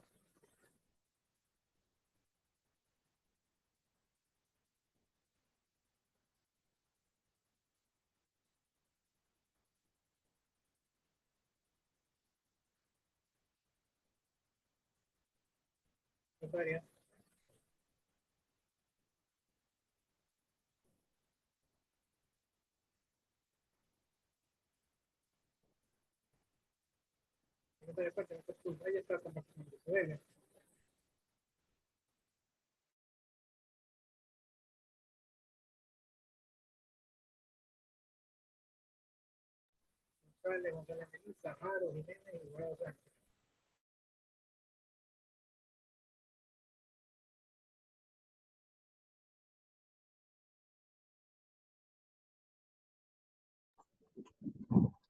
Victoria. No te después, no te culpa, ella está como que se ve. González, Melissa, Jaro, Jiménez y Guado Sánchez.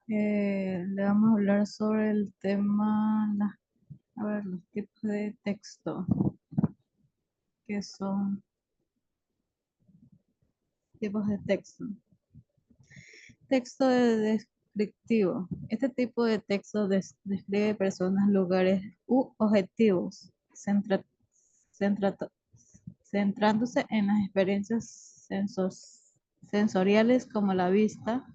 Le vamos a hablar sobre el tema, los tipos de texto, que son tipos de texto. Texto descriptivo. Este tipo de texto describe personas, lugares u objetivos, centrándose en las experiencias sensoriales como la vista,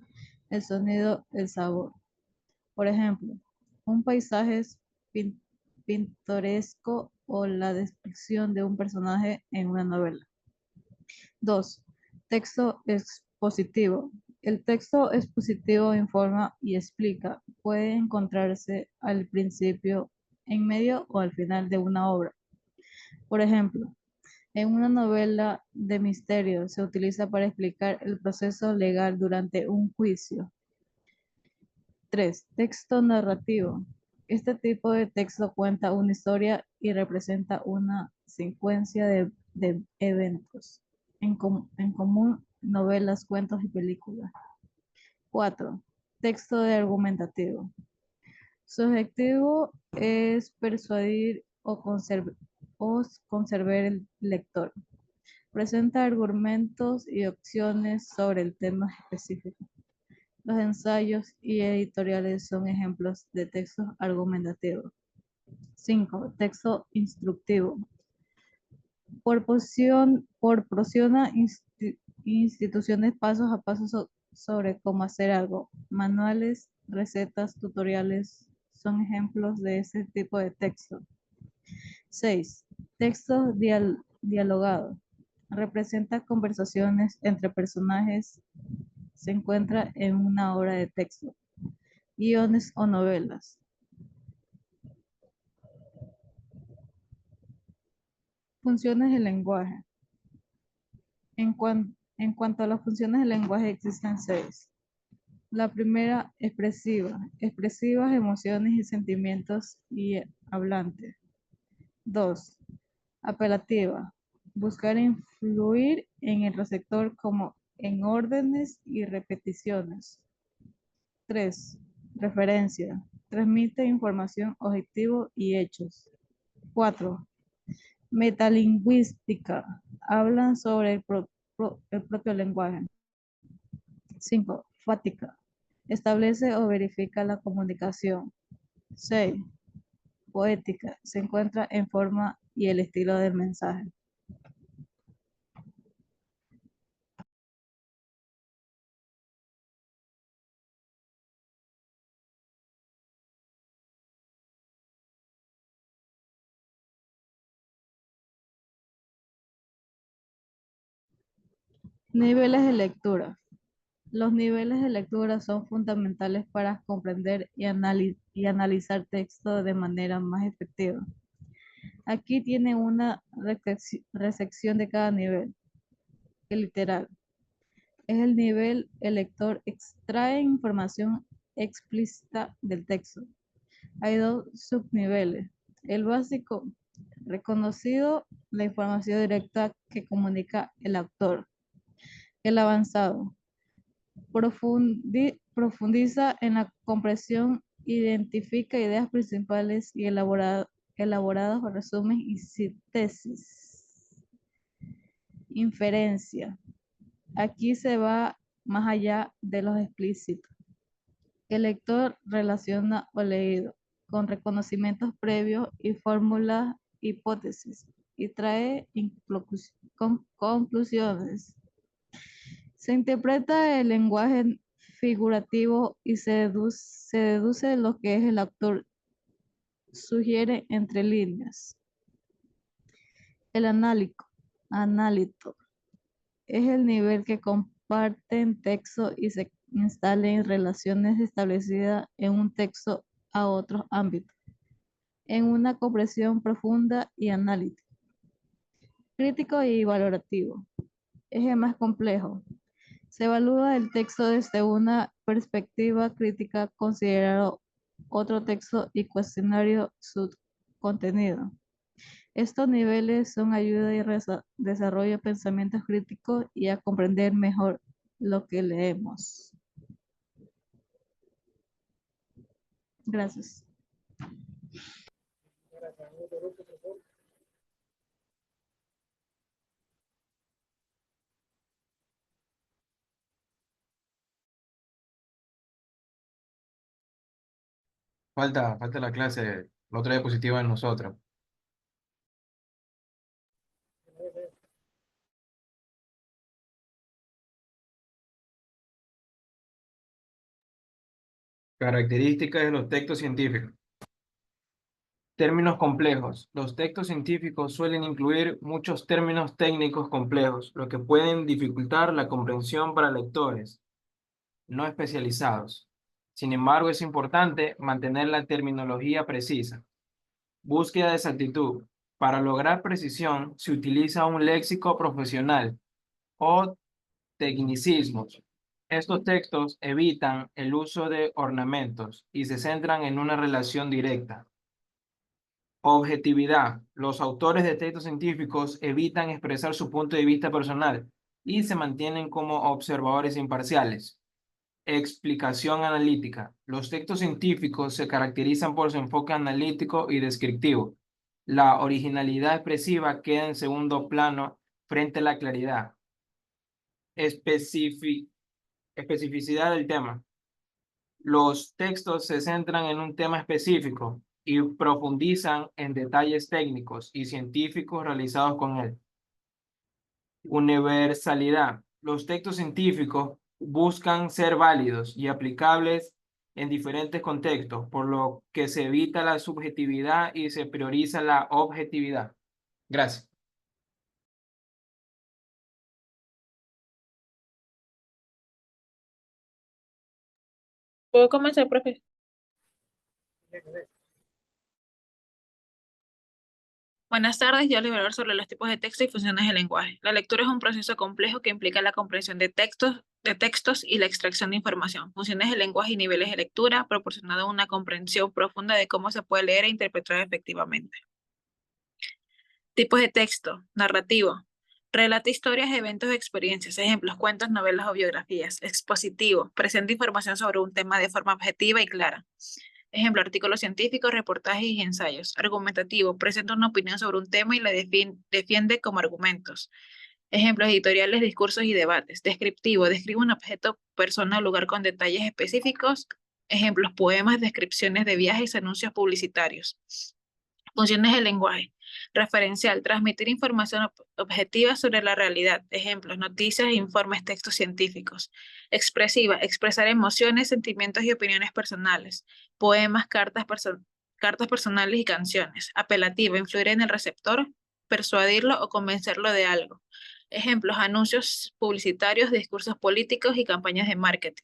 el sonido, el sabor. Por ejemplo, un paisaje es pintoresco o la descripción de un personaje en una novela. 2. Texto expositivo. El texto expositivo informa y explica. Puede encontrarse al principio, en medio o al final de una obra. Por ejemplo, en una novela de misterio se utiliza para explicar el proceso legal durante un juicio. 3. Texto narrativo. Este tipo de texto cuenta una historia y representa una secuencia de eventos. En común, novelas, cuentos y películas. 4. Texto de argumentativo. Su objetivo es persuadir o conservar el lector. Presenta argumentos y opciones sobre el tema específico. Los ensayos y editoriales son ejemplos de textos argumentativos. 5. Texto instructivo. Proporciona instituciones pasos a paso sobre cómo hacer algo. Manuales, recetas, tutoriales son ejemplos de ese tipo de texto. 6. Texto dialogado. Representa conversaciones entre personajes. Se encuentra en una obra de texto. Guiones o novelas. Funciones del lenguaje. En cuanto a las funciones del lenguaje existen 6. La primera, expresiva. Expresivas emociones y sentimientos y hablantes. 2. Apelativa. Buscar influir en el receptor como en órdenes y repeticiones. 3. Referencia. Transmite información, objetivo y hechos. 4. Metalingüística. Hablan sobre el propio lenguaje. 5. Fática. Establece o verifica la comunicación. 6. Poética. Se encuentra en forma y el estilo del mensaje. Niveles de lectura. Los niveles de lectura son fundamentales para comprender y analizar texto de manera más efectiva. Aquí tiene una recepción de cada nivel. El literal. Es el nivel, el lector extrae información explícita del texto. Hay 2 subniveles. El básico, reconocido, la información directa que comunica el autor. El avanzado, profundiza en la comprensión, identifica ideas principales y elaborados resumen y síntesis. Inferencia. Aquí se va más allá de los explícitos. El lector relaciona o leído con reconocimientos previos y fórmulas, hipótesis, y trae conclusiones. Se interpreta el lenguaje figurativo y se deduce lo que es el autor sugiere entre líneas. El análito es el nivel que comparten texto y se instalen relaciones establecidas en un texto a otros ámbitos, en una comprensión profunda y analítica. Crítico y valorativo es el más complejo. Se evalúa el texto desde una perspectiva crítica, considerando otro texto y cuestionando su contenido. Estos niveles son ayuda y desarrollo de pensamientos críticos y a comprender mejor lo que leemos. Gracias. Falta la clase, la otra diapositiva en nosotros. Características de los textos científicos. Términos complejos. Los textos científicos suelen incluir muchos términos técnicos complejos, lo que pueden dificultar la comprensión para lectores no especializados. Sin embargo, es importante mantener la terminología precisa. Búsqueda de exactitud. Para lograr precisión, se utiliza un léxico profesional o tecnicismos. Estos textos evitan el uso de ornamentos y se centran en una relación directa. Objetividad. Los autores de textos científicos evitan expresar su punto de vista personal y se mantienen como observadores imparciales. explicación analítica. Los textos científicos se caracterizan por su enfoque analítico y descriptivo. La originalidad expresiva queda en segundo plano frente a la claridad. Especificidad del tema. Los textos se centran en un tema específico y profundizan en detalles técnicos y científicos realizados con él. Universalidad. Los textos científicos buscan ser válidos y aplicables en diferentes contextos, por lo que se evita la subjetividad y se prioriza la objetividad. Gracias. ¿Puedo comenzar, profe? Buenas tardes, yo les voy a hablar sobre los tipos de texto y funciones del lenguaje. La lectura es un proceso complejo que implica la comprensión de textos y la extracción de información. Funciones del lenguaje y niveles de lectura, proporcionando una comprensión profunda de cómo se puede leer e interpretar efectivamente. Tipos de texto: narrativo. Relata historias, eventos, experiencias, ejemplos, cuentos, novelas o biografías. Expositivo. Presenta información sobre un tema de forma objetiva y clara. Ejemplo, artículos científicos, reportajes y ensayos. Argumentativo. Presenta una opinión sobre un tema y la defiende como argumentos. Ejemplos, editoriales, discursos y debates. Descriptivo. Describe un objeto, persona o lugar con detalles específicos. Ejemplos, poemas, descripciones de viajes, anuncios publicitarios. Funciones del lenguaje. Referencial. Transmitir información objetiva sobre la realidad. Ejemplos, noticias, informes, textos científicos. Expresiva. Expresar emociones, sentimientos y opiniones personales. Poemas, cartas personales y canciones. Apelativa. Influir en el receptor, persuadirlo o convencerlo de algo. Ejemplos, anuncios publicitarios, discursos políticos y campañas de marketing.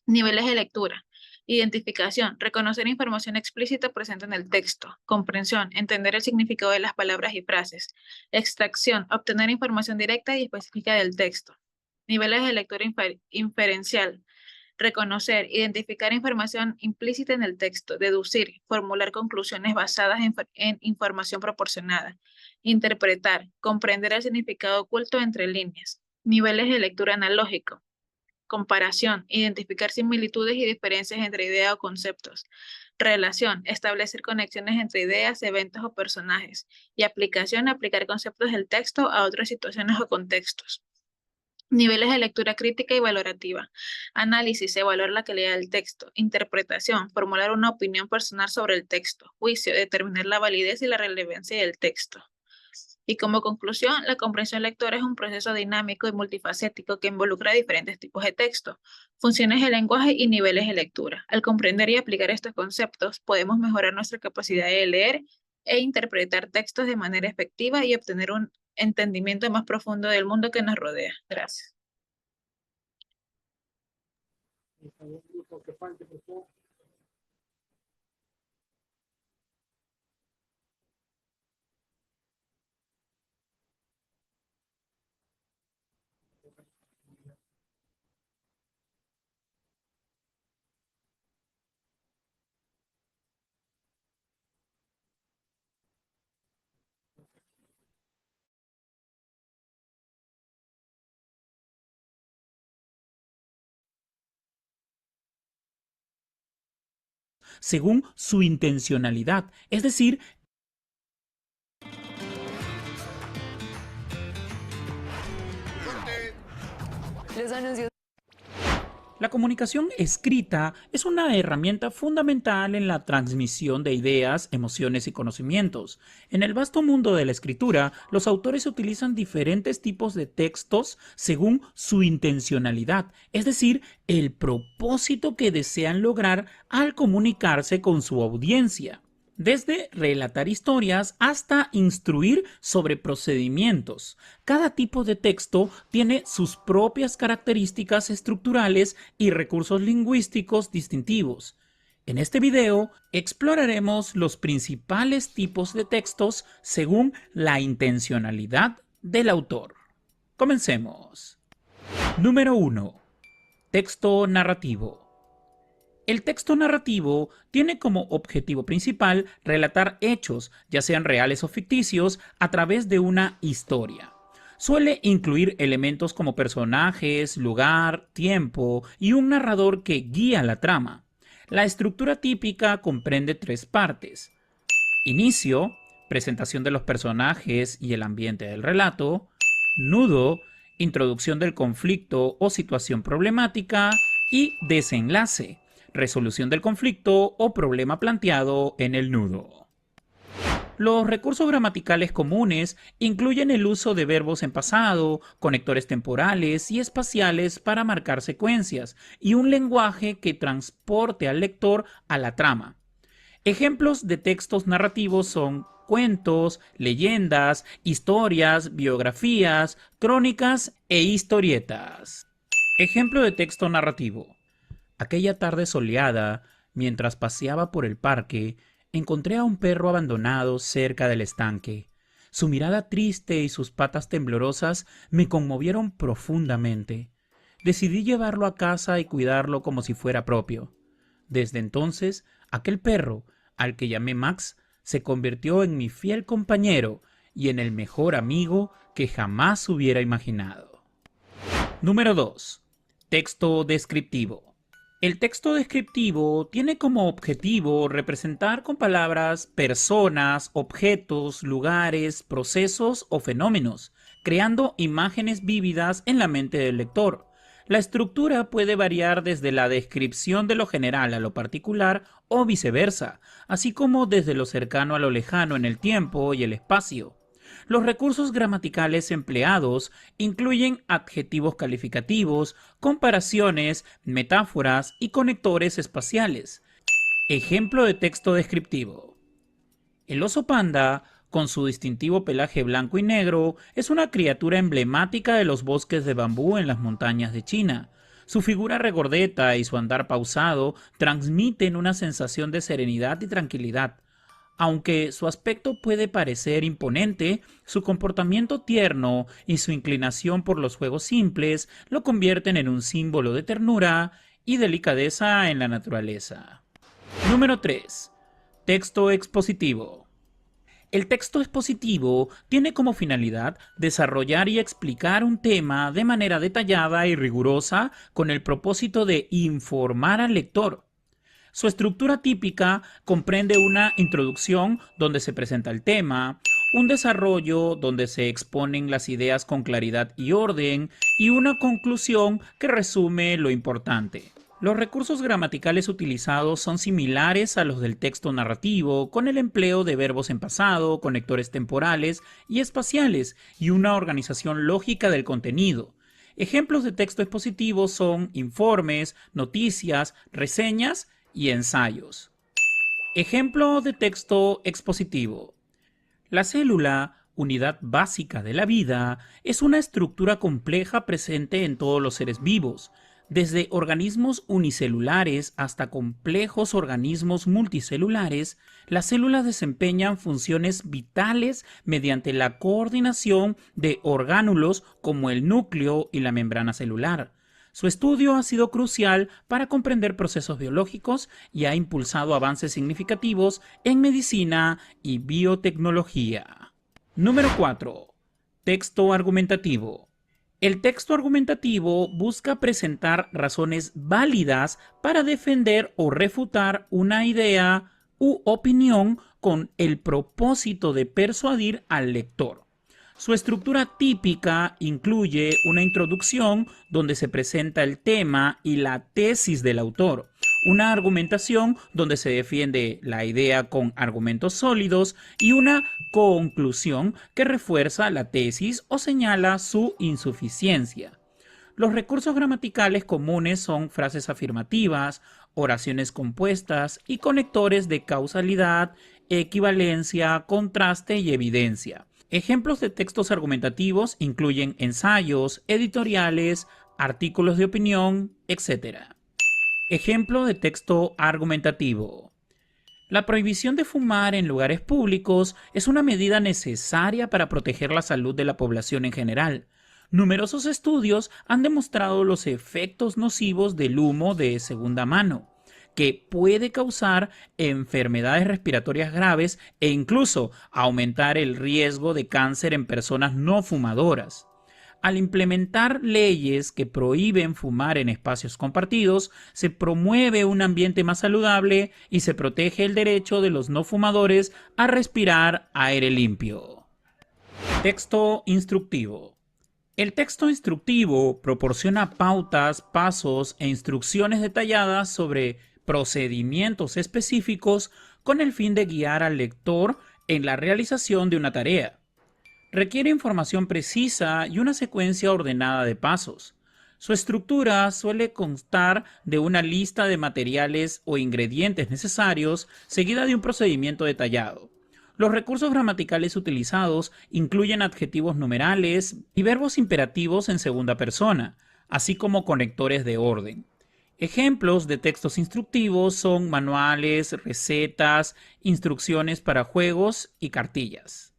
Niveles de lectura. Identificación. Reconocer información explícita presente en el texto. Comprensión. Entender el significado de las palabras y frases. Extracción. Obtener información directa y específica del texto. Niveles de lectura inferencial. Reconocer, identificar información implícita en el texto. Deducir. Formular conclusiones basadas en información proporcionada. Interpretar. Comprender el significado oculto entre líneas. Niveles de lectura analógico. Comparación, identificar similitudes y diferencias entre ideas o conceptos. Relación, establecer conexiones entre ideas, eventos o personajes. Y aplicación, aplicar conceptos del texto a otras situaciones o contextos. Niveles de lectura crítica y valorativa. Análisis, evaluar la calidad del texto. Interpretación, formular una opinión personal sobre el texto. Juicio, determinar la validez y la relevancia del texto. Y como conclusión, la comprensión lectora es un proceso dinámico y multifacético que involucra diferentes tipos de texto, funciones de lenguaje y niveles de lectura. Al comprender y aplicar estos conceptos, podemos mejorar nuestra capacidad de leer e interpretar textos de manera efectiva y obtener un entendimiento más profundo del mundo que nos rodea. Gracias. Según su intencionalidad, es decir, Los anuncios. la comunicación escrita es una herramienta fundamental en la transmisión de ideas, emociones y conocimientos. En el vasto mundo de la escritura, los autores utilizan diferentes tipos de textos según su intencionalidad, es decir, el propósito que desean lograr al comunicarse con su audiencia. Desde relatar historias hasta instruir sobre procedimientos. Cada tipo de texto tiene sus propias características estructurales y recursos lingüísticos distintivos. En este video exploraremos los principales tipos de textos según la intencionalidad del autor. Comencemos. Número 1. Texto narrativo. El texto narrativo tiene como objetivo principal relatar hechos, ya sean reales o ficticios, a través de una historia. Suele incluir elementos como personajes, lugar, tiempo y un narrador que guía la trama. La estructura típica comprende 3 partes: inicio, presentación de los personajes y el ambiente del relato; nudo, introducción del conflicto o situación problemática; y desenlace, resolución del conflicto o problema planteado en el nudo. Los recursos gramaticales comunes incluyen el uso de verbos en pasado, conectores temporales y espaciales para marcar secuencias, y un lenguaje que transporte al lector a la trama. Ejemplos de textos narrativos son cuentos, leyendas, historias, biografías, crónicas e historietas. Ejemplo de texto narrativo. Aquella tarde soleada, mientras paseaba por el parque, encontré a un perro abandonado cerca del estanque. Su mirada triste y sus patas temblorosas me conmovieron profundamente. Decidí llevarlo a casa y cuidarlo como si fuera propio. Desde entonces, aquel perro, al que llamé Max, se convirtió en mi fiel compañero y en el mejor amigo que jamás hubiera imaginado. Número 2. Texto descriptivo. El texto descriptivo tiene como objetivo representar con palabras personas, objetos, lugares, procesos o fenómenos, creando imágenes vívidas en la mente del lector. La estructura puede variar desde la descripción de lo general a lo particular o viceversa, así como desde lo cercano a lo lejano en el tiempo y el espacio. Los recursos gramaticales empleados incluyen adjetivos calificativos, comparaciones, metáforas y conectores espaciales. Ejemplo de texto descriptivo. El oso panda, con su distintivo pelaje blanco y negro, es una criatura emblemática de los bosques de bambú en las montañas de China. Su figura regordeta y su andar pausado transmiten una sensación de serenidad y tranquilidad. Aunque su aspecto puede parecer imponente, su comportamiento tierno y su inclinación por los juegos simples lo convierten en un símbolo de ternura y delicadeza en la naturaleza. Número 3. Texto expositivo. El texto expositivo tiene como finalidad desarrollar y explicar un tema de manera detallada y rigurosa con el propósito de informar al lector. Su estructura típica comprende una introducción donde se presenta el tema, un desarrollo donde se exponen las ideas con claridad y orden, y una conclusión que resume lo importante. Los recursos gramaticales utilizados son similares a los del texto narrativo, con el empleo de verbos en pasado, conectores temporales y espaciales, y una organización lógica del contenido. Ejemplos de texto expositivo son informes, noticias, reseñas y ensayos. Ejemplo de texto expositivo. La célula, unidad básica de la vida, es una estructura compleja presente en todos los seres vivos, desde organismos unicelulares hasta complejos organismos multicelulares. Las células desempeñan funciones vitales mediante la coordinación de orgánulos como el núcleo y la membrana celular. Su estudio ha sido crucial para comprender procesos biológicos y ha impulsado avances significativos en medicina y biotecnología. Número 4. Texto argumentativo. El texto argumentativo busca presentar razones válidas para defender o refutar una idea u opinión con el propósito de persuadir al lector. Su estructura típica incluye una introducción donde se presenta el tema y la tesis del autor, una argumentación donde se defiende la idea con argumentos sólidos y una conclusión que refuerza la tesis o señala su insuficiencia. Los recursos gramaticales comunes son frases afirmativas, oraciones compuestas y conectores de causalidad, equivalencia, contraste y evidencia. Ejemplos de textos argumentativos incluyen ensayos, editoriales, artículos de opinión, etc. Ejemplo de texto argumentativo. La prohibición de fumar en lugares públicos es una medida necesaria para proteger la salud de la población en general. Numerosos estudios han demostrado los efectos nocivos del humo de segunda mano. que puede causar enfermedades respiratorias graves e incluso aumentar el riesgo de cáncer en personas no fumadoras. Al implementar leyes que prohíben fumar en espacios compartidos, se promueve un ambiente más saludable y se protege el derecho de los no fumadores a respirar aire limpio. Texto instructivo. El texto instructivo proporciona pautas, pasos e instrucciones detalladas sobre procedimientos específicos con el fin de guiar al lector en la realización de una tarea. Requiere información precisa y una secuencia ordenada de pasos. Su estructura suele constar de una lista de materiales o ingredientes necesarios seguida de un procedimiento detallado. Los recursos gramaticales utilizados incluyen adjetivos numerales y verbos imperativos en segunda persona, así como conectores de orden. Ejemplos de textos instructivos son manuales, recetas, instrucciones para juegos y cartillas.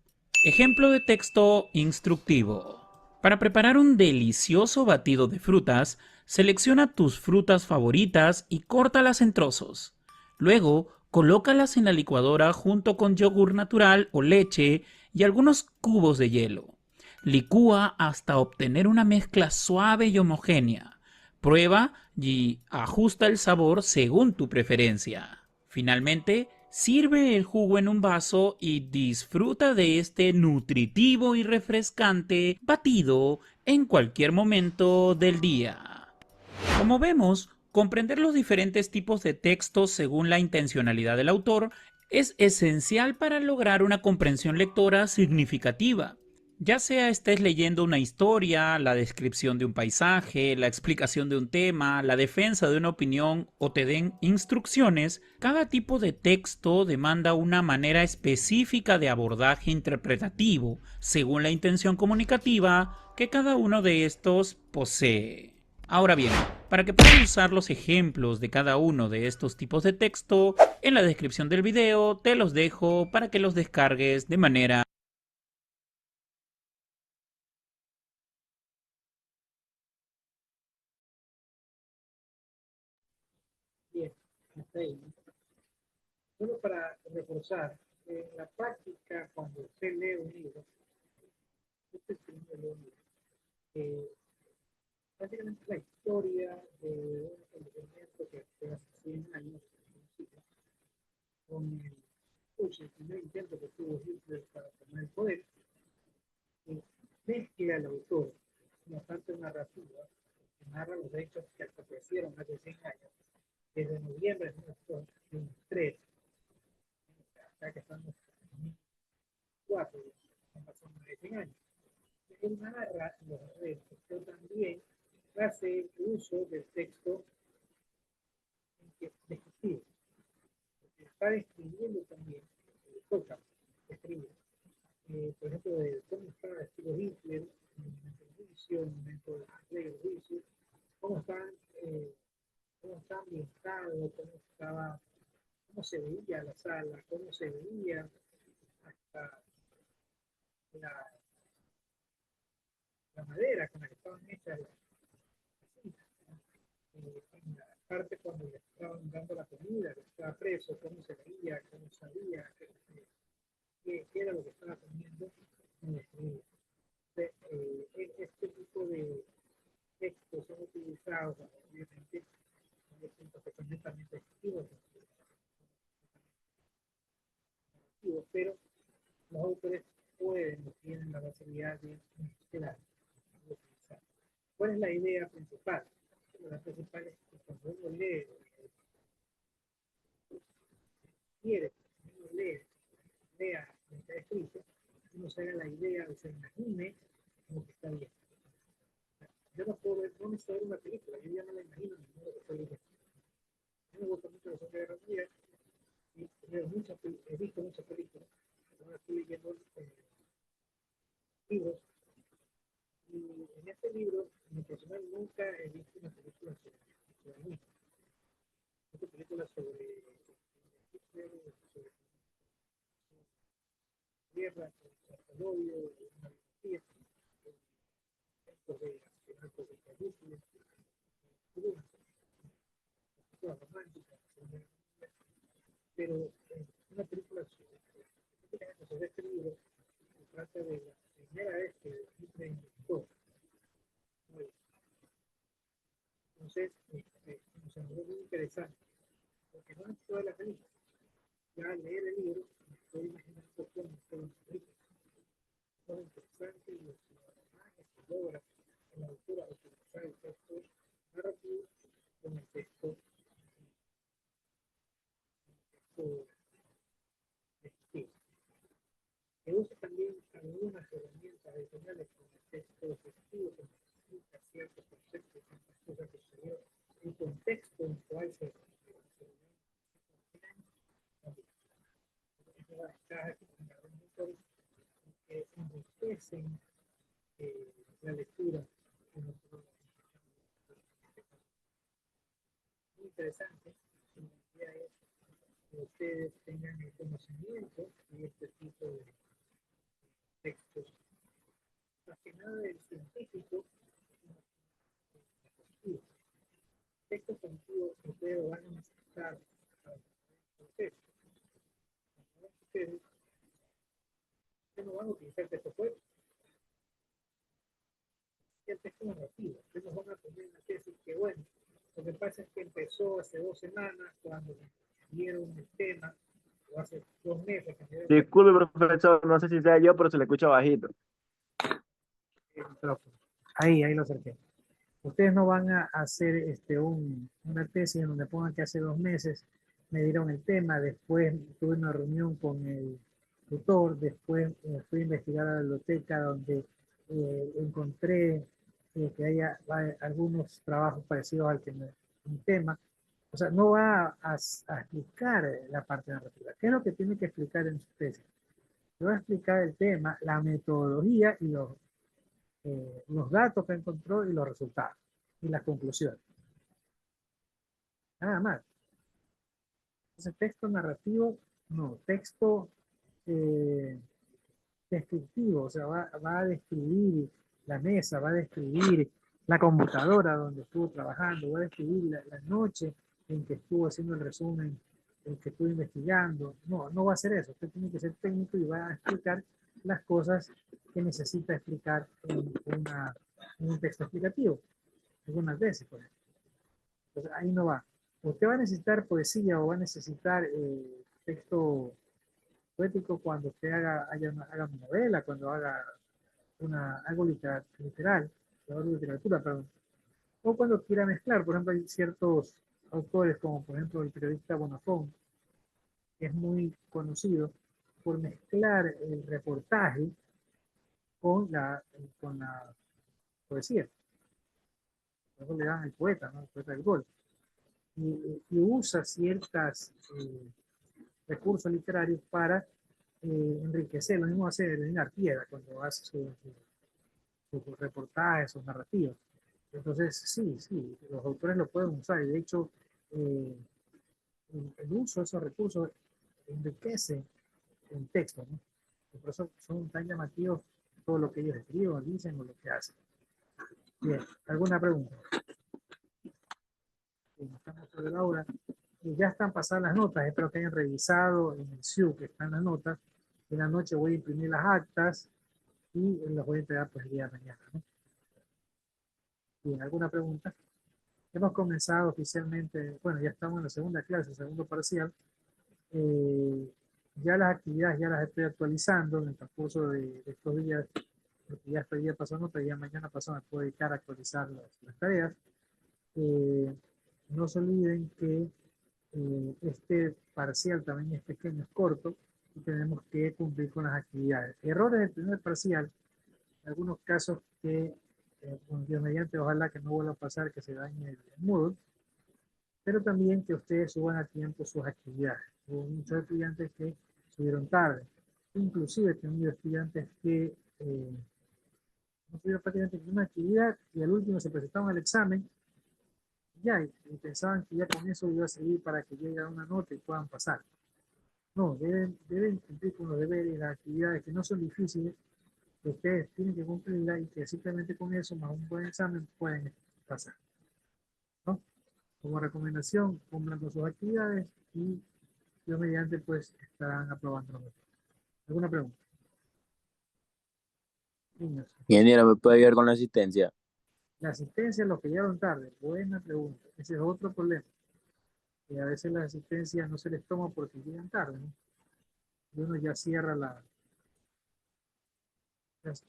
Ejemplo de texto instructivo. Para preparar un delicioso batido de frutas, selecciona tus frutas favoritas y córtalas en trozos. Luego, colócalas en la licuadora junto con yogur natural o leche y algunos cubos de hielo. Licúa hasta obtener una mezcla suave y homogénea. Prueba y ajusta el sabor según tu preferencia. Finalmente, sirve el jugo en un vaso y disfruta de este nutritivo y refrescante batido en cualquier momento del día. Como vemos, comprender los diferentes tipos de textos según la intencionalidad del autor es esencial para lograr una comprensión lectora significativa. Ya sea estés leyendo una historia, la descripción de un paisaje, la explicación de un tema, la defensa de una opinión o te den instrucciones, cada tipo de texto demanda una manera específica de abordaje interpretativo según la intención comunicativa que cada uno de estos posee. Ahora bien, para que puedas usar los ejemplos de cada uno de estos tipos de texto, en la descripción del video te los dejo para que los descargues de manera Bien, hasta ahí, ¿no? Solo para reforzar, en la práctica, cuando usted lee un libro, usted escribe un libro, básicamente la historia de un acontecimiento que fue hace 100 años, con el primer intento que tuvo Hitler para tomar el poder, mezcla al autor una parte narrativa que narra los hechos que acontecieron hace 100 años, desde noviembre de 1923 hasta que estamos en 2004, han pasado más de 100 años. Él narra los eventos, pero también hace uso del texto descriptivo. Está describiendo también, toca escribir, por ejemplo, de cómo está vestido Hitler en el momento del juicio, en el momento del juicio, cómo está ambientado, cómo se veía la sala, cómo se veía hasta la madera con la que estaban hechas las cintas, en la parte cuando le estaban dando la comida, que estaba preso, cómo se veía, cómo sabía, qué era lo que estaba comiendo en el escribir. Este tipo de textos son utilizados, obviamente, en distintos que son netamente escritos, pero los autores pueden o tienen la facilidad de mezclar. ¿Cuál es la idea principal? La principal es que cuando uno lee, quiere, uno lea lo que está escrito, uno se haga la idea, o se imagine lo que está bien. Yo no puedo ver, no necesito ver una película, yo ya no la imagino ni modo que estoy leyendo. A mí me gusta mucho la Segunda Guerra Mundial y he visto muchas películas, ahora estoy leyendo libros, y en este libro, en mi personal, nunca he visto una película sobre mí. He visto películas sobre sobre guerra, sobre el odio, una biografía, sobre actos de películas, películas románticas, Entonces, nos encontró muy interesante, porque no es toda la película. Ya al leer el libro, me estoy imaginando cómo fue la película. Lo interesante y los personajes que logra en la autora utilizar el texto narrativo con el texto descriptivo. Que usa también algunas herramientas adicionales con el texto descriptivo que necesita ciertos conceptos, ciertas cosas que sucedió, el contexto en el cual se es una ventaja que tienen los lectores que enriquecen la lectura que nosotros muy interesante. La idea es que ustedes tengan el conocimiento de este tipo de textos, más que nada del científico, textos sentidos que ustedes lo van a necesitar para el proceso. Ustedes no van a utilizar texto fuerte. El texto narrativo. Ustedes nos van a poner en la tesis que, bueno, lo que pasa es que empezó hace 2 semanas cuando dieron el tema, o hace 2 meses. Disculpe, profesor, no sé si sea yo, pero se le escucha bajito. Ahí lo acerqué. Ustedes no van a hacer una tesis en donde pongan que hace 2 meses me dieron el tema, después tuve una reunión con el tutor, después fui a investigar a la biblioteca donde encontré que haya algunos trabajos parecidos al que mi tema. O sea, no va a explicar la parte narrativa. ¿Qué es lo que tiene que explicar en su tesis? Le va a explicar el tema, la metodología y los datos que encontró y los resultados y las conclusiones. Nada más. Entonces, texto narrativo, no, texto descriptivo, o sea, va a describir la mesa, va a describir la computadora donde estuvo trabajando, va a describir la noche en que estuvo haciendo el resumen, en que estuvo investigando. No va a hacer eso. Usted tiene que ser técnico y va a explicar las cosas que necesita explicar en un texto explicativo, algunas veces, por ejemplo. Entonces, ahí no va. Usted va a necesitar poesía o va a necesitar texto poético cuando usted haga una novela, cuando haga algo literal, algo de literatura, perdón. O cuando quiera mezclar. Por ejemplo, hay ciertos autores, como por ejemplo el periodista Bonafón, que es muy conocido por mezclar el reportaje con la poesía. Por eso le dan el poeta, ¿no? El poeta del gol. Y usa ciertos recursos literarios para enriquecer. Lo mismo hace Elena Piedra cuando hace sus reportajes, sus narrativas. Entonces, sí, los autores lo pueden usar y de hecho el uso de esos recursos enriquece el texto, ¿no? Y por eso son tan llamativos todo lo que ellos escriben, dicen o lo que hacen. Bien, ¿alguna pregunta? Bien, estamos sobre la hora. Ya están pasadas las notas, espero que hayan revisado en el SIU que están las notas. En la noche voy a imprimir las actas y las voy a entregar pues el día de mañana, ¿no? Bien, ¿alguna pregunta? Hemos comenzado oficialmente, bueno, ya estamos en la segunda clase, segundo parcial. Ya las actividades ya las estoy actualizando en el transcurso de estos días, porque ya este día pasó nota, ya mañana pasado me puedo dedicar a actualizar las tareas. No se olviden que este parcial también es pequeño, es corto, y tenemos que cumplir con las actividades. Errores del primer parcial, en algunos casos que, con Dios mediante, ojalá que no vuelva a pasar que se dañe el Moodle, pero también que ustedes suban a tiempo sus actividades. Hubo muchos estudiantes que subieron tarde, inclusive he tenido estudiantes que no subieron prácticamente ninguna actividad y al último se presentaron al examen ya, y pensaban que ya con eso iba a servir para que llegue a una nota y puedan pasar. No, deben cumplir con los deberes y las actividades que no son difíciles, que ustedes tienen que cumplirlas y que simplemente con eso, más un buen examen, pueden pasar, ¿no? Como recomendación, cumplan con sus actividades y yo mediante pues estarán aprobando. ¿Alguna pregunta? Niños. Ingeniero, ¿me puede ayudar con la asistencia? La asistencia a los que llegaron tarde. Buena pregunta. Ese es otro problema. Que a veces las asistencias no se les toma porque llegan tarde, ¿no? Y uno ya cierra las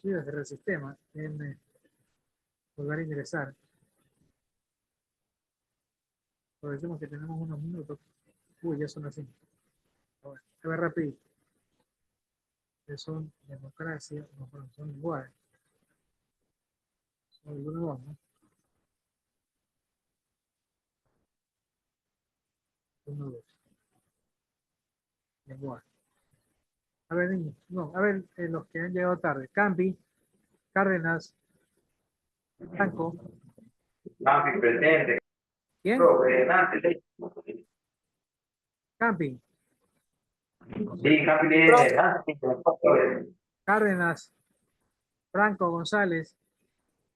chidas del sistema en volver a ingresar. Aprovechemos que tenemos unos minutos. Uy, ya son las 5. A ver, rapidito. Que son democracia, no, pero son iguales. Son algunos dos, ¿no? Uno, dos. Igual. A ver, niños. No, a ver, los que han llegado tarde. Campi, Cárdenas, Franco. Campi presente. ¿Quién? Profe, Campi. sí, Campi de Cárdenas, Franco González,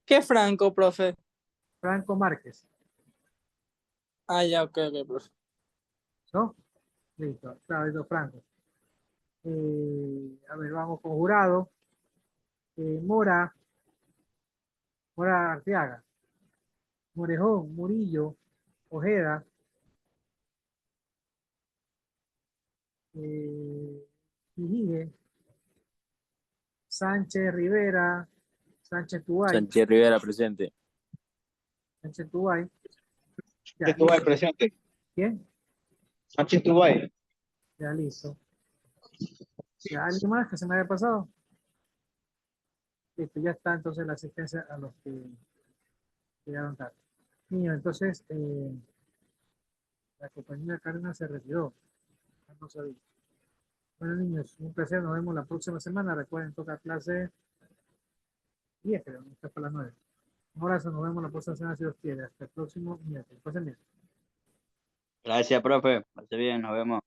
¿Qué Franco, profe? Franco Márquez. Ah, ya, ok, profe. ¿No? Listo, claro, estos Franco. A ver, vamos con Jurado. Mora Arteaga. Morejón, Murillo, Ojeda. Quijige, Sánchez Rivera, Sánchez Tubay. Sánchez Rivera presente. Sánchez Tubay. Ya, Sánchez Tubay listo. presente. ¿Quién? Sánchez Tubay. Ya listo. ¿Ya alguien más que se me haya pasado? Listo, ya está entonces la asistencia a los que llegaron tarde. Niños, entonces la compañía Cárdenas se retiró. No sabía. Bueno, niños, un placer. Nos vemos la próxima semana. Recuerden, toca clase 10, creo. Está para las 9. Un abrazo. Nos vemos la próxima semana si Dios quiere. Hasta el próximo miércoles. Pasen bien. Gracias, profe. Pase bien, nos vemos.